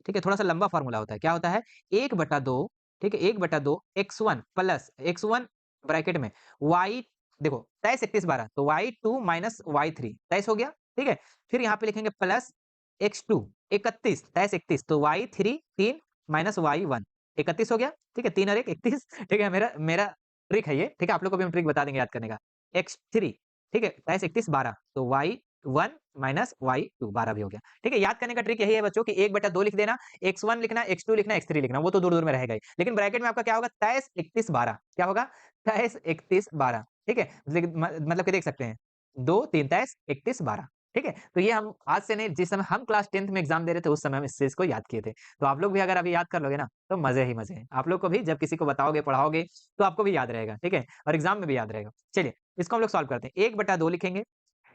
ठीक है? थोड़ा-सा लंबा फ़ॉर्मूला होता है। क्या होता है? 1/2, ठीक है? 1/2 x1 प्लस x1 ब्रैकेट में y, देखो 23, 31, 12 तो y2 माइनस y3 23 हो गया, ठीक है? फिर यहाँ पे लिखेंगे प्लस x2 31, 23, 31 तो y3 3 माइनस y1 31 हो गया, ठीक है? 3 और 1 31 ठीक है? मेरा मेरा ट्रिक है ये, ठीक है? आप लोग को भी हम ट्रिक बता देंगे याद करने का। x3, ठीक है? 23, 31, 12 तो y1 माइनस y2 12 भी हो गया, ठीक है? याद करने का ट्रिक यही है बच्चों कि 1/2 लिख देना, x1 लिखना, x2 लिखना, x3 लिखना, वो तो दूर-दूर में रहेगा ही। लेकिन ब्रैकेट में आपका क्या होगा? 23, 31, 12 क्या होगा? 23, 31, 12 ठीक है? मतलब कि देख सकते हैं 2, 3, 23, 31, 12 ठीक है? तो ये हम आज से नहीं, जिस समय हम क्लास 10th में एग्ज़ाम दे रहे थे उस समय हम इस चीज़ को याद किए थे। तो आप लोग भी अगर अभी याद कर लोगे ना, तो मज़े ही मज़े हैं। आप लोग को भी जब किसी को बताओगे, पढ़ाओगे तो आपको भी याद रहेगा, ठीक है? और एग्ज़ाम में भी याद रहेगा। चलिए, इसको हम लोग सॉल्व करते हैं। 1/2 लिखेंगे,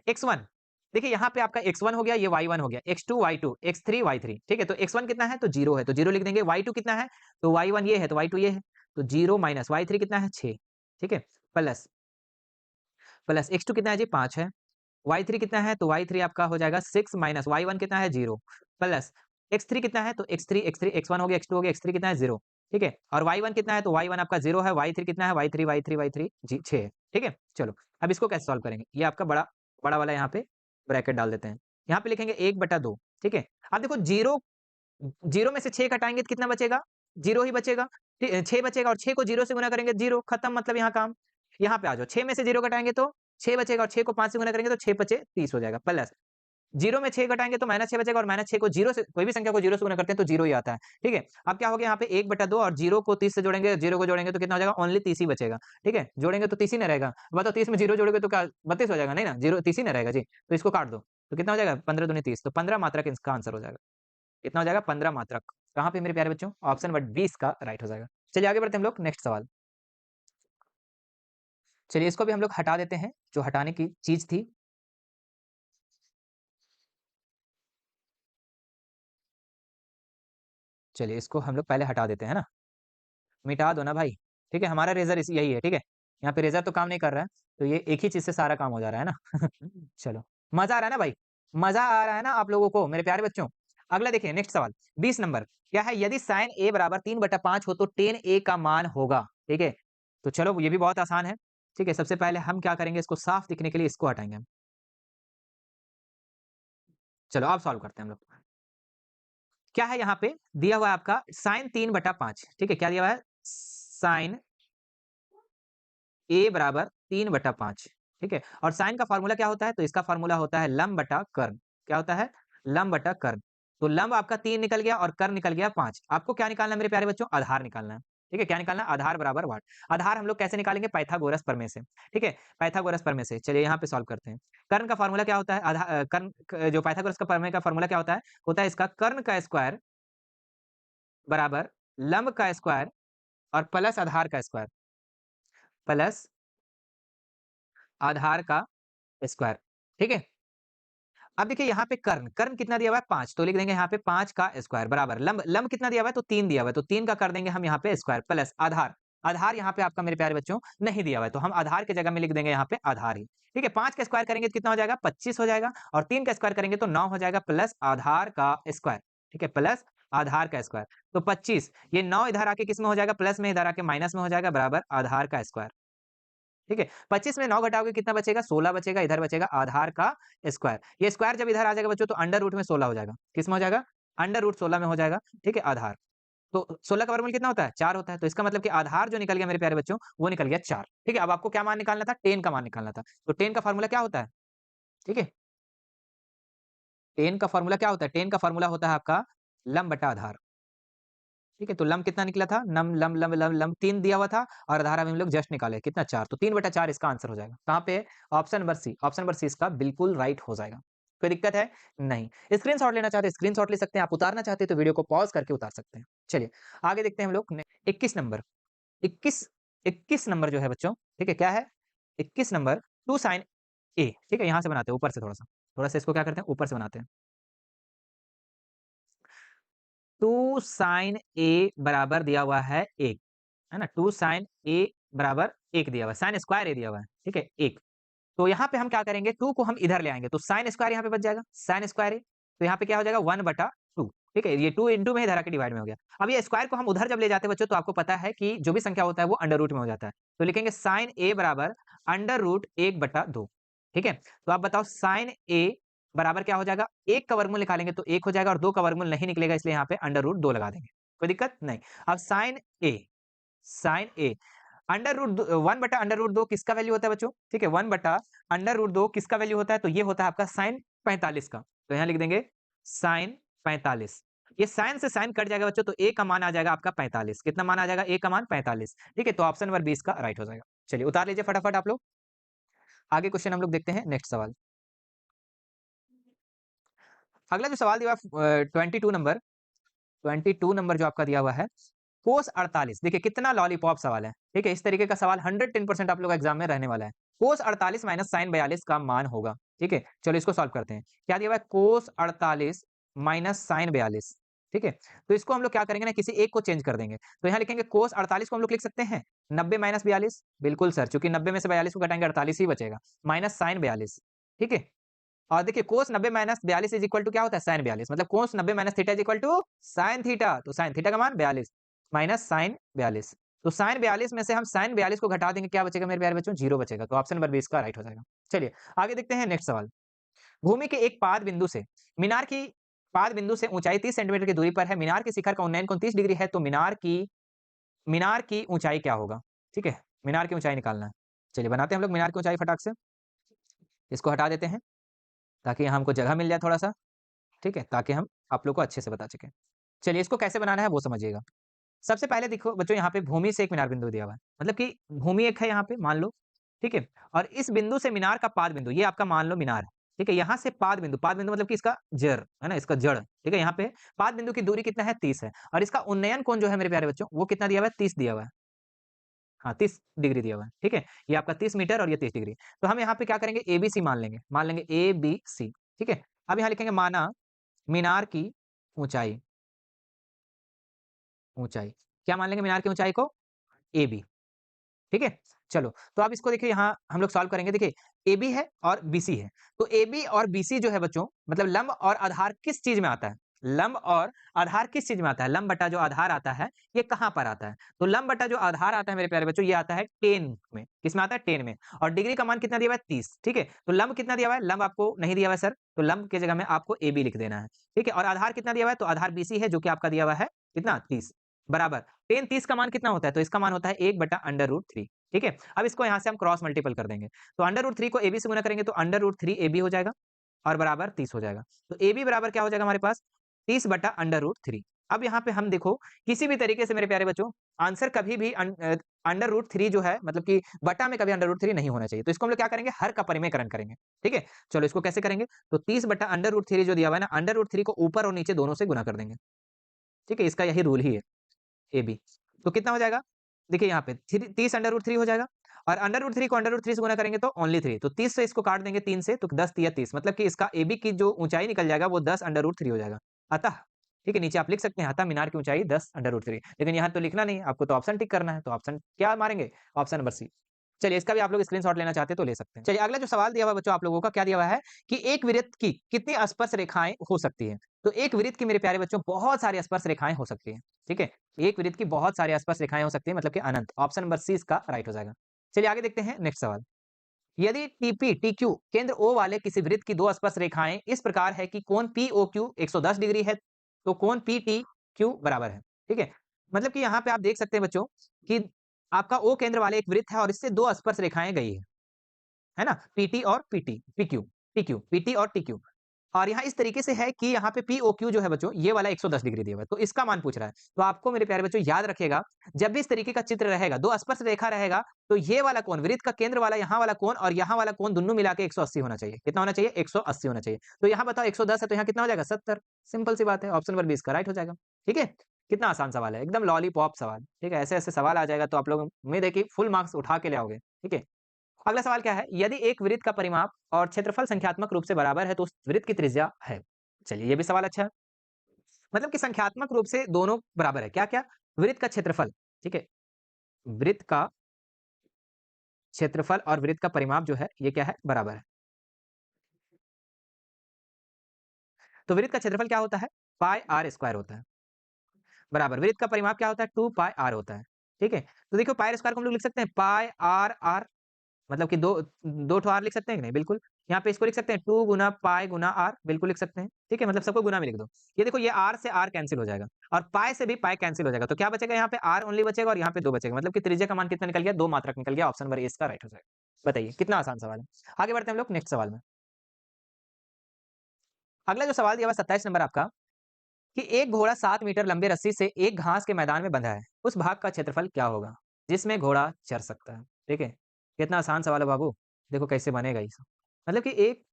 x1 देखिए यहाँ पे आपका x1 हो गया, ये y1 हो गया, x2 y2, x3 y3 ठीक है? तो x1 कितना है? तो 0 है, तो 0 लिख देंगे। y2 कितना है? तो y1 ये है, तो y2 ये है। तो 0 माइनस y3 कितना है? 6 ठीक है? प्लस प्लस x2 कितना है जी? 5 है। y3 कितना है? तो y3 आपका हो जाएगा 6 माइनस y1 कितना है? 0 प्लस x3 कितना है? तो x3 x1 हो गया, x2 हो गया, x3 कितना है? 0 ठीक है? और y1 कितना है? तो y1 आपका 0 है, y3 कितना है? y3 जी 6 है, ठीक है? चलो, अब इसको कैसे सॉल्व करेंगे? ये आपका बड़ा बड़ा वाला यहाँ पे ब्रैकेट डाल देते हैं। यहाँ पे लिखेंगे 1/2 ठीक है? अब देखो 0 0 में से 6 घटाएँगे तो कितना बचेगा? 0 ही बचेगा। 6 बचेगा और 6 को 0 से गुणा करेंगे 0 खत्म, मतलब यहाँ काम। यहाँ पे आ जाओ, 6 में से 0 घटाएँगे तो 6 बचेगा और 6 को 5 से गुणा करेंगे तो 6 पचे 30 हो जाएगा प्लस 0 में 6 घटाएँगे तो -6 बचेगा और -6 को 0 से, कोई भी संख्या को 0 से गुणा करते हैं तो 0 ही आता है, ठीक है? अब क्या हो गया यहाँ पे 1/2 और 0 को 30 से जोड़ेंगे, 0 को जोड़ेंगे तो कितना हो जाएगा? ओनली 30 ही बचेगा, ठीक है? जोड़ेंगे तो 30 ही ना रहेगा। बताओ 30 में 0 जोड़ोगे तो क्या 32 हो जाएगा? नहीं ना, 0 30 ही ना रहेगा जी। तो इसको काट दो, तो कितना हो जाएगा? 15 दूनी 30 तो 15 मात्रक इसका आंसर हो जाएगा। कितना हो जाएगा? 15 मात्रक। कहाँ पे मेरे प्यारे बच्चों? ऑप्शन नंबर 20 का राइट हो जाएगा। चलिए आगे बढ़ते हैं हम लोग, नेक्स्ट सवाल। चलिए इसको भी हम लोग हटा देते हैं, जो हटाने की चीज़ थी। चलिए इसको हम लोग पहले हटा देते हैं, है ना? मिटा दो ना भाई, ठीक है? हमारा रेज़र इस यही है, ठीक है? यहाँ पे रेज़र तो काम नहीं कर रहा है, तो ये एक ही चीज़ से सारा काम हो जा रहा है ना? चलो, मज़ा आ रहा है ना भाई? मज़ा आ रहा है ना आप लोगों को मेरे प्यारे बच्चों? अगला देखिए नेक्स्ट सवाल, 20 नंबर, क्या है? यदि sin A बराबर 3/5 हो तो tan A का मान होगा, ठीक है? तो चलो ये भी बहुत आसान है, ठीक है? सबसे पहले हम क्या करेंगे, इसको साफ दिखने के लिए इसको हटाएँगे हम। चलो अब सॉल्व करते हैं हम लोग। क्या है यहाँ पे? दिया हुआ है आपका sin 3/5 ठीक है? क्या दिया हुआ है? sin A बराबर 3/5 ठीक है? और साइन का फ़ॉर्मूला क्या होता है? तो इसका फ़ॉर्मूला होता है लंब बटा कर्ण। क्या होता है? लंब बटा कर्ण। तो लंब आपका 3 निकल गया और कर्ण निकल गया 5। आपको क्या निकालना है मेरे प्यारे बच्चों? आधार निकालना है। ठीक है? क्या निकालना है? आधार बराबर वाट। आधार हम लोग कैसे निकालेंगे? पाइथागोरस प्रमेय से। ठीक है? पाइथागोरस प्रमेय से। चलिए यहाँ पे सॉल्व करते हैं। कर्ण का फ़ॉर्मूला क्या होता है? कर्ण जो पाइथागोरस का प्रमेय का फ़ॉर्मूला क्या होता है? होता है इसका कर्ण का स्क्वायर बराबर लंब का स्क्वायर और प्लस आधार का स्क्वायर, प्लस आधार का स्क्वायर। ठीक है? अब देखिए यहाँ पे कर्ण, कर्ण कितना दिया हुआ है? 5 तो लिख देंगे यहाँ पे 5 का स्क्वायर बराबर लंब, लंब कितना दिया हुआ है? तो 3 दिया हुआ है, तो 3 का कर देंगे हम यहाँ पे स्क्वायर प्लस आधार, आधार यहाँ पे आपका मेरे प्यारे बच्चों नहीं दिया हुआ है, तो हम आधार की जगह में लिख देंगे यहाँ पे आधार ही। ठीक है? 5 का स्क्वायर करेंगे तो कितना हो जाएगा? 25 हो जाएगा और 3 का स्क्वायर करेंगे तो 9 हो जाएगा प्लस आधार का स्क्वायर। ठीक है? प्लस आधार का स्क्वायर। तो 25 ये 9 इधर आके किस में हो जाएगा? प्लस में, इधर आके माइनस में हो जाएगा बराबर आधार का स्क्वायर। ठीक है, 25 में 9 घटाओगे कितना बचेगा? 16 बचेगा, इधर बचेगा आधार का स्क्वायर। ये स्क्वायर जब इधर आ जाएगा बच्चों तो अंडर रूट में 16 हो जाएगा। किसमें हो जाएगा? अंडर रूट 16 में हो जाएगा, ठीक है, आधार। तो 16 का वर्गमूल कितना होता है? 4 होता है। तो इसका मतलब कि आधार जो निकल गया मेरे प्यारे बच्चों, वो निकल गया 4। ठीक है, अब आपको क्या मान निकालना था? 10 का मान निकालना था। तो 10 का फार्मूला क्या होता है? ठीक है, 10 का फार्मूला क्या होता है? 10 का फार्मूला होता है आपका लंब बटा आधार। ठीक है, तो लंब कितना निकला था? नम लम लम लम लम 3 दिया हुआ था और आधार अभी हम लोग जस्ट निकाले कितना? 4। तो 3/4 इसका आंसर हो जाएगा। कहाँ पे? Option number C. Option number C इसका बिल्कुल राइट हो जाएगा। कोई दिक्कत है? नहीं। स्क्रीनशॉट लेना चाहते हैं, स्क्रीनशॉट ले सकते हैं। आप उतारना चाहते हैं तो वीडियो को पॉज़ करके उतार सकते हैं। चलिए, आगे देखते हैं हम लोग 21 नंबर। 21 21 नंबर जो है बच्चों, ठीक है, क्या है? 21 नंबर 2 sin a, ठीक है, यहाँ से बनाते हैं ऊपर से थोड़ा-सा। थोड़ा-सा इसको क्या करते हैं? ऊपर से बनाते हैं। 2 sin a बराबर दिया हुआ है 1, है ना? 2 sin a बराबर 1 दिया हुआ है, sin स्क्वायर a दिया हुआ है, ठीक है? 1। तो यहाँ पे हम क्या करेंगे? 2 को हम इधर ले आएँगे, तो sin स्क्वायर यहाँ पे बच जाएगा, sin स्क्वायर a, तो यहाँ पे क्या हो जाएगा? 1/2, ठीक है? ये 2 इंटू में इधर आके डिवाइड में हो गया। अब ये स्क्वायर को हम उधर जब ले जाते हैं बच्चों, तो आपको पता है कि जो भी संख्या होता है वो अंडर रूट में हो जाता है। तो लिखेंगे sin a बराबर अंडर रूट 1/2, ठीक है? तो आप बताओ sin a बराबर क्या हो जाएगा? 1 का वर्गमूल निकालेंगे तो 1 हो जाएगा और 2 का वर्गमूल नहीं निकलेगा, इसलिए यहाँ पे अंडर रूट 2 लगा देंगे। कोई दिक्कत? नहीं। अब sin a अंडर रूट 1/√2 किसका वैल्यू होता है बच्चों? ठीक है, 1/√2 किसका वैल्यू होता है? तो ये होता है आपका sin 45 का। तो यहाँ लिख देंगे sin 45। ये sin से sin कट जाएगा बच्चों, तो a का मान आ जाएगा आपका 45। कितना मान आ जाएगा? a का मान 45। ठीक है, तो ऑप्शन नंबर 20 का राइट हो जाएगा। चलिए उतार लीजिए फटाफट आप लोग। आगे क्वेश्चन हम लोग देखते हैं, नेक्स्ट सवाल। अगला जो सवाल दिया हुआ है 22 नंबर जो आपका दिया हुआ है, कोस 48। देखिए कितना लॉलीपॉप सवाल है, ठीक है? इस तरीके का सवाल 110% आप लोग एग्जाम में रहने वाला है। कोस 48 माइनस साइन 42 का मान होगा, ठीक है? चलो इसको सॉल्व करते हैं। क्या दिया हुआ है? कोस 48 माइनस साइन 42, ठीक है? तो इसको हम लोग क्या करेंगे ना, किसी एक को चेंज कर देंगे। तो यहाँ लिखेंगे कोस 48 को हम लोग लिख सकते हैं 90 माइनस 42। बिल्कुल सर, चूंकि 90 में से 42 को घटाएंगे 48 ही बचेगा, माइनस साइन 42, ठीक है? और देखिए cos 90 minus 42 is equal to क्या होता है? साइन 42। मतलब cos 90 minus theta is equal to sine theta. तो साइन थीटा का मान 42 माइनस साइन 42। तो साइन 42 में से हम साइन 42 को घटा देंगे, क्या बचेगा मेरे प्यारे बच्चों? 0 बचेगा। तो ऑप्शन नंबर 20 का राइट हो जाएगा। चलिए आगे देखते हैं नेक्स्ट सवाल। भूमि के एक पाद बिंदु से मीनार की पाद बिंदु से ऊंचाई 30 सेंटीमीटर की दूरी पर है। मीनार के शिखर का उन्नयन कोण 30 डिग्री है। तो मीनार की ऊंचाई क्या होगा? ठीक है, मीनार की ऊंचाई निकालना है। चलिए बनाते हैं हम लोग मीनार की ऊंचाई फटाक से। इसको हटा देते हैं ताकि यहाँ हमको जगह मिल जाए थोड़ा-सा, ठीक है? ताकि हम आप लोग को अच्छे से बता सकें। चलिए इसको कैसे बनाना है वो समझिएगा। सबसे पहले देखो बच्चों, यहाँ पे भूमि से एक मीनार बिंदु दिया हुआ है। मतलब कि भूमि एक है यहाँ पे मान लो, ठीक है? और इस बिंदु से मीनार का पाद बिंदु, ये आपका मान लो मीनार है, ठीक है? यहाँ से पाद बिंदु मतलब कि इसका जड़, है ना? इसका जड़, ठीक है? यहाँ पे पाद बिंदु की दूरी कितना है? 30 है और इसका उन्नयन कोण जो है मेरे प्यारे बच्चों, वो कितना दिया हुआ है? 30 दिया हुआ है। हाँ, 30 डिग्री दिया हुआ है, ठीक है? ये आपका 30 मीटर और ये 30 डिग्री। तो हम यहाँ पे क्या करेंगे? एबीसी मान लेंगे एबीसी, ठीक है? अब यहाँ लिखेंगे माना मीनार की ऊँचाई, ऊँचाई। क्या मान लेंगे मीनार की ऊँचाई को? एबी, ठीक है? चलो, तो अब इसको देखिए यहाँ हम लोग सॉल्व करेंगे। देखिए एबी है और बीसी है। तो एबी और बीसी जो है बच्चों, मतलब लंब और आधार किस चीज़ में आता है? लंब और आधार किस चीज़ में आता है? लंब बटा जो आधार आता है, ये कहाँ पर आता है? तो लंब बटा जो आधार आता है मेरे प्यारे बच्चों, ये आता है 10 में। किसमें आता है? 10 में। और डिग्री का मान कितना दिया हुआ है? 30, ठीक है? तो लंब कितना दिया हुआ है? लंब आपको नहीं दिया हुआ है सर, तो लंब की जगह में आपको एबी लिख देना है, ठीक है? और आधार कितना दिया हुआ है? तो आधार बीसी है जो कि आपका दिया हुआ है कितना? 30 बराबर 10 30 का मान कितना होता है? तो इसका मान होता है 1/√3, ठीक है? अब इसको यहाँ से हम क्रॉस मल्टीपल कर देंगे। तो √3 को एबी से गुना करेंगे तो √3 एबी हो जाएगा और बराबर 30 हो जाएगा। तो एबी बराबर क्या हो जाएगा हमारे पास? 30/√3। अब यहाँ पे हम देखो किसी भी तरीके से मेरे प्यारे बच्चों, आंसर कभी भी √3 जो है, मतलब कि बटा में कभी √3 नहीं होना चाहिए। तो इसको हम लोग क्या करेंगे? हर का परिमेयकरण करेंगे, ठीक है? चलो इसको कैसे करेंगे? तो 30/√3 जो दिया हुआ है ना, √3 को ऊपर और नीचे दोनों से गुना कर देंगे, ठीक है? इसका यही रूल ही है। एबी। तो कितना हो जाएगा? देखिए यहाँ पे 30 √3 हो जाएगा और √3 को √3 से गुना करेंगे तो ओनली 3। तो 30 से इसको काट देंगे 3 से तो 10 तिया 30, मतलब कि इसका एबी की जो ऊंचाई निकल जाएगा वो 10 √3 हो जाएगा। अतः ठीक है, नीचे आप लिख सकते हैं अतः मीनार की ऊंचाई 10 √3। लेकिन यहाँ तो लिखना नहीं, आपको तो ऑप्शन टिक करना है। तो ऑप्शन क्या मारेंगे? Option number C. चलिए इसका भी आप लोग स्क्रीनशॉट लेना चाहते हैं तो ले सकते हैं। चलिए अगला जो सवाल दिया हुआ है बच्चों आप लोगों का, क्या दिया हुआ है कि एक वृत्त की कितनी स्पर्श रेखाएं हो सकती है? तो एक वृत्त की मेरे प्यारे बच्चों बहुत सारी स्पर्श रेखाएं हो सकती है, ठीक है? एक वृत्त की बहुत सारी स्पर्श रेखाएं हो सकती है, मतलब कि अनंत। ऑप्शन नंबर सी इसका राइट हो जाएगा। चलिए आगे देखते हैं नेक्स्ट सवाल। यदि टीपी टीक्यू केंद्र ओ वाले किसी वृत्त की दो स्पर्श रेखाएं इस प्रकार है कि कोण पीओक्यू 110 डिग्री है, तो कोण पीटीक्यू बराबर है। ठीक है, मतलब कि यहाँ पे आप देख सकते हैं बच्चों कि आपका ओ केंद्र वाले एक वृत्त है और इससे दो स्पर्श रेखाएं गई है ना? पीटी और पीटी, पीक्यू, टीक्यू, पीटी और टीक्यू। और यहाँ इस तरीके से है कि यहाँ पे पीओक्यू जो है बच्चों, ये वाला 110 डिग्री दिया हुआ है, तो इसका मान पूछ रहा है। तो आपको मेरे प्यारे बच्चों याद रखिएगा, जब भी इस तरीके का चित्र रहेगा, 2 स्पर्श रेखा रहेगा, तो ये वाला कोण, वृत्त का केंद्र वाला यहाँ वाला कोण और यहाँ वाला कोण दोनों मिला के 180 होना चाहिए। कितना होना चाहिए? 180 होना चाहिए। तो यहाँ बताओ 110 है तो यहाँ कितना हो जाएगा? 70। सिंपल सी बात है, ऑप्शन नंबर 20 का राइट हो जाएगा। ठीक है? कितना आसान सवाल है, एकदम लॉलीपॉप सवाल। ठीक है? ऐसे-ऐसे सवाल आ जाएगा तो आप लोग उम्मीद है कि फुल मार्क्स उठा के ले आओगे। ठीक है? अगला सवाल क्या है? यदि एक वृत्त का परिमाप और क्षेत्रफल संख्यात्मक रूप से बराबर है, तो उस वृत्त की त्रिज्या है। चलिए, ये भी सवाल अच्छा है। मतलब कि संख्यात्मक रूप से दोनों बराबर है। क्या-क्या? वृत्त का क्षेत्रफल, ठीक है? वृत्त का क्षेत्रफल और वृत्त का परिमाप जो है, ये क्या है? बराबर है। तो वृत्त का क्षेत्रफल क्या होता है? पाई आर स्क्वायर होता है, बराबर। वृत्त का परिमाप क्या होता है? 2 पाई आर होता है। ठीक है? तो देखो पाई स्क्वायर को हम लोग लिख सकते हैं पाई आर आर, मतलब कि 2 ठो आर लिख सकते हैं कि नहीं? बिल्कुल। यहाँ पे इसको लिख सकते हैं 2 गुना पाई गुना आर, बिल्कुल लिख सकते हैं। ठीक है? मतलब सबको गुना में लिख दो। ये देखो ये आर से आर कैंसल हो जाएगा और पाई से भी पाई कैंसल हो जाएगा। तो क्या बचेगा यहाँ पे? आर ओनली बचेगा और यहाँ पे 2 बचेगा। मतलब कि त्रिज्या का मान कितना निकल गया? 2 मात्रक निकल गया। ऑप्शन नंबर ए इसका राइट हो जाएगा। बताइए कितना आसान सवाल है। आगे बढ़ते हैं हम लोग नेक्स्ट सवाल में। अगला जो सवाल दिया हुआ है 27 नंबर आपका, कि एक घोड़ा 7 मीटर लंबे रस्सी से एक घास के मैदान में बंधा है। उस भाग का क्षेत्रफल क्या होगा जिसमें घोड़ा चर सकता है? ठीक है? कितना आसान सवाल है बाबू। देखो कैसे बनेगा ये सब। मतलब कि एक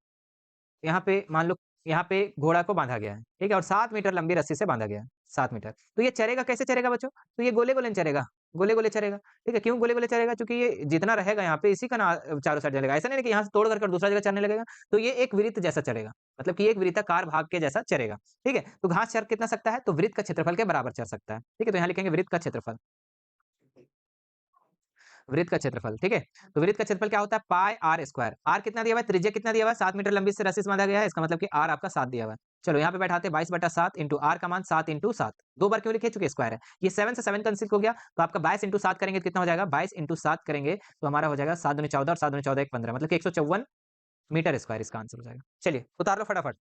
यहाँ पे मान लो यहाँ पे घोड़ा को बाँधा गया है, ठीक है? और 7 मीटर लंबी रस्सी से बाँधा गया है, 7 मीटर। तो ये चरेगा कैसे चरेगा बच्चों? तो ये गोले-गोले में चरेगा, गोले-गोले चरेगा, ठीक है? क्यों गोले-गोले चरेगा? चूँकि ये जितना रहेगा यहाँ पे इसी का ना चारों साइड चलेगा। ऐसा नहीं है कि यहाँ से तोड़ करके दूसरा जगह चरने लगेगा, तो ये एक वृत्त जैसा चरेगा। मतलब कि एक वृत्ताकार भाग के जैसा चरेगा, ठीक है? तो घास चर कितना सकता है? तो वृत्त का क्षेत्रफल के बराबर चर सकता है, ठीक है? तो यहाँ लिखेंगे वृत्त का क्षेत्रफल। वृत्त का क्षेत्रफल, ठीक है? तो वृत्त का क्षेत्रफल क्या होता है? पाई आर स्क्वायर। आर कितना दिया हुआ है? त्रिज्या कितना दिया हुआ है? 7 मीटर लंबी से रस्सी से बाँधा गया है, इसका मतलब कि आर आपका 7 दिया हुआ है। चलो यहाँ पे बैठाते हैं 22/7 इंटू आर का मान 7 इंटू 7। 2 बार क्यों लिखे? चूँकि स्क्वायर है। ये 7 से 7 कैंसल हो गया, तो आपका 22 इंटू 7 करेंगे तो कितना हो जाएगा? 22 इंटू 7 करेंगे तो हमारा हो जाएगा 7 दूनी 14 और 7 दूनी 14 एक 15, मतलब कि 154 मीटर स्क्वायर इसका आंसर हो जाएगा। चलिए उतार लो फटाफट।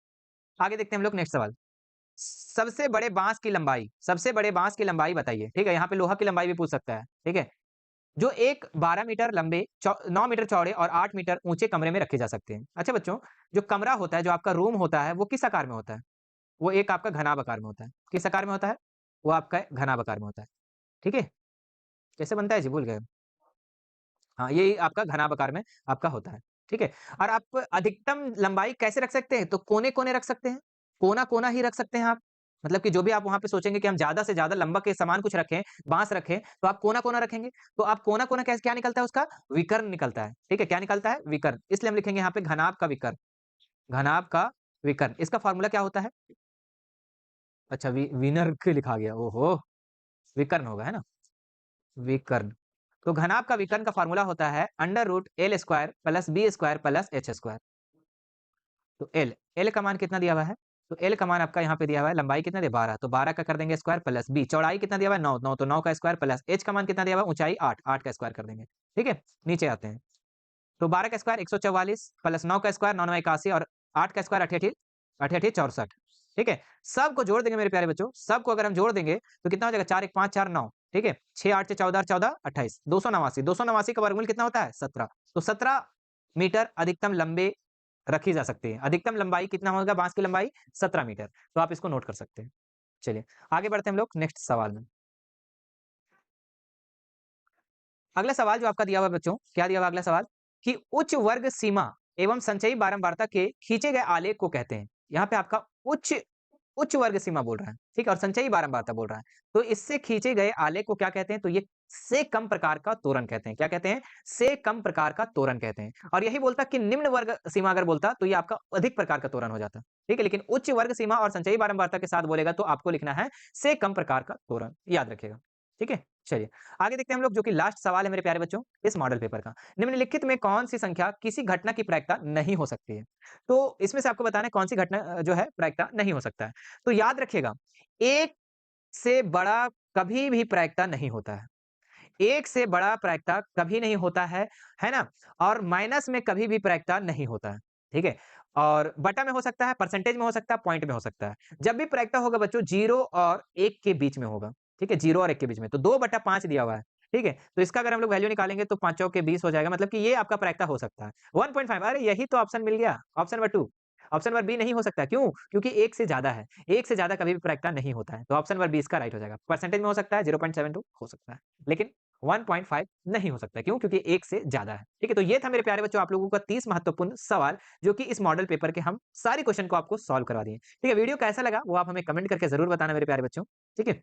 आगे देखते हैं हम लोग नेक्स्ट सवाल। सबसे बड़े बाँस की लंबाई बताइए, ठीक है? यहाँ पे लोहा की लंबाई भी पूछ सकता है, ठीक है? जो एक 12 मीटर लंबे 9 मीटर चौड़े और 8 मीटर ऊंचे कमरे में रखे जा सकते हैं। अच्छा बच्चों, जो कमरा होता है, जो आपका रूम होता है, वो किस आकार में होता है? वो एक आपका घनाभ आकार में होता है। किस आकार में होता है? वो आपका घनाभ आकार में होता है। ठीक है? कैसे बनता है जी? भूल गए? हाँ, ये आपका घनाभ आकार में आपका होता है। ठीक है? और आप अधिकतम लंबाई कैसे रख सकते हैं? तो कोने-कोने रख सकते हैं। कोना-कोना ही रख सकते हैं आप। मतलब कि जो भी आप वहाँ पे सोचेंगे कि हम ज़्यादा से ज़्यादा लंबा के समान कुछ रखें, बाँस रखें, तो आप कोना-कोना रखेंगे। तो आप कोना-कोना कैसे क्या निकलता है उसका? विकर्ण निकलता है। ठीक है? क्या निकलता है? विकर्ण। इसलिए हम लिखेंगे यहाँ पे घनाभ का विकर्ण। घनाभ का विकर्ण। इसका फ़ॉर्मूला क्या होता है? अच्छा विनर लिखा गया। ओहो! विकर्ण होगा, है ना? विकर्ण। तो घनाभ का विकर्ण का फ़ॉर्मूला होता है under root L square plus B square plus H square. तो एल का मान कितना दिया हुआ है? तो एल का मान आपका यहाँ पे दिया हुआ है, लंबाई कितना दिया 12, तो 12 का कर देंगे स्क्वायर प्लस बी, चौड़ाई कितना दिया हुआ है 9, 9 तो 9 का स्क्वायर प्लस एच का मान कितना दिया हुआ है, ऊंचाई 8, 8 का स्क्वायर कर देंगे। ठीक है? नीचे आते हैं। तो 12 का स्क्वायर 144 प्लस 9 का स्क्वायर 9 9 81 और 8 का स्क्वायर 88 88 64। ठीक है? सबको जोड़ देंगे मेरे प्यारे बच्चों, सबको अगर हम जोड़ देंगे तो कितना हो जाएगा? 4 1 5 4 9। ठीक है? 6 8 से 14 14 28 289 289 का वर्गमूल कितना होता है? 17। तो 17 मीटर अधिकतम लंबे रखी जा सकती है। अधिकतम लंबाई कितना होगा बाँस की लंबाई? 17 मीटर। तो आप इसको नोट कर सकते हैं। चलिए, आगे बढ़ते हैं हम लोग नेक्स्ट सवाल में। अगला सवाल जो आपका दिया हुआ है बच्चों, क्या दिया हुआ है अगला सवाल? कि उच्च वर्ग सीमा एवं संचयी बारंबारता के खींचे गए आलेख को कहते हैं। यहाँ पे आपका उच्च उच्च वर्ग सीमा बोल रहा है, ठीक है? और संचयी बारंबारता बोल रहा है। तो इससे खींचे गए आलेख को क्या कहते हैं? तो ये से कम प्रकार का त्वरण कहते हैं। क्या कहते हैं? से कम प्रकार का त्वरण कहते हैं। और यही बोलता कि निम्न वर्ग सीमा अगर बोलता तो ये आपका अधिक प्रकार का त्वरण हो जाता। ठीक है? लेकिन उच्च वर्ग सीमा और संचयी बारंबारता के साथ बोलेगा तो आपको लिखना है से कम प्रकार का त्वरण। याद रखिएगा। ठीक है? चलिए, आगे देखते हैं हम लोग जो कि लास्ट सवाल है मेरे प्यारे बच्चों इस मॉडल पेपर का। निम्नलिखित में कौन-सी संख्या किसी घटना की प्रायिकता नहीं हो सकती है? तो इसमें से आपको बताना है कौन-सी घटना जो है प्रायिकता नहीं हो सकता है। तो याद रखिएगा, 1 से बड़ा कभी भी प्रायिकता नहीं होता है। 1 से बड़ा प्रायिकता कभी नहीं होता है ना? और माइनस में कभी भी प्रायिकता नहीं होता है, ठीक है? और बटा में हो सकता है, परसेंटेज में हो सकता है, पॉइंट में हो सकता है। जब भी प्रायिकता होगा बच्चों 0 और 1 के बीच में होगा, ठीक है? 0 और 1 के बीच में, तो 2/5 दिया हुआ है, ठीक है? तो इसका अगर हम लोग वैल्यू निकालेंगे तो 5 चौके 20 हो जाएगा, मतलब कि ये आपका प्रायिकता हो सकता है। 1.5 अरे यही तो ऑप्शन मिल गया, option number 2। Option number B नहीं हो सकता, क्यों? क्योंकि 1 से ज़्यादा है, 1 से ज़्यादा कभी भी प्रायिकता नहीं होता है, तो ऑप्शन नंबर बी इसका राइट हो जाएगा। परसेंटेज में हो सकता है 0.72 हो सकता है, लेकिन 1.5 नहीं हो सकता, क्यों? क्योंकि 1 से ज़्यादा है, ठीक है? तो ये था मेरे प्यारे बच्चों आप लोगों का 30 महत्वपूर्ण सवाल, जो कि इस मॉडल पेपर के हम सारे क्वेश्चन को आपको सॉल्व करवा दिए। ठीक है? वीडियो कैसा लगा वो आप हमें कमेंट करके ज़रूर बताना मेरे प्यारे बच्चों, ठीक है?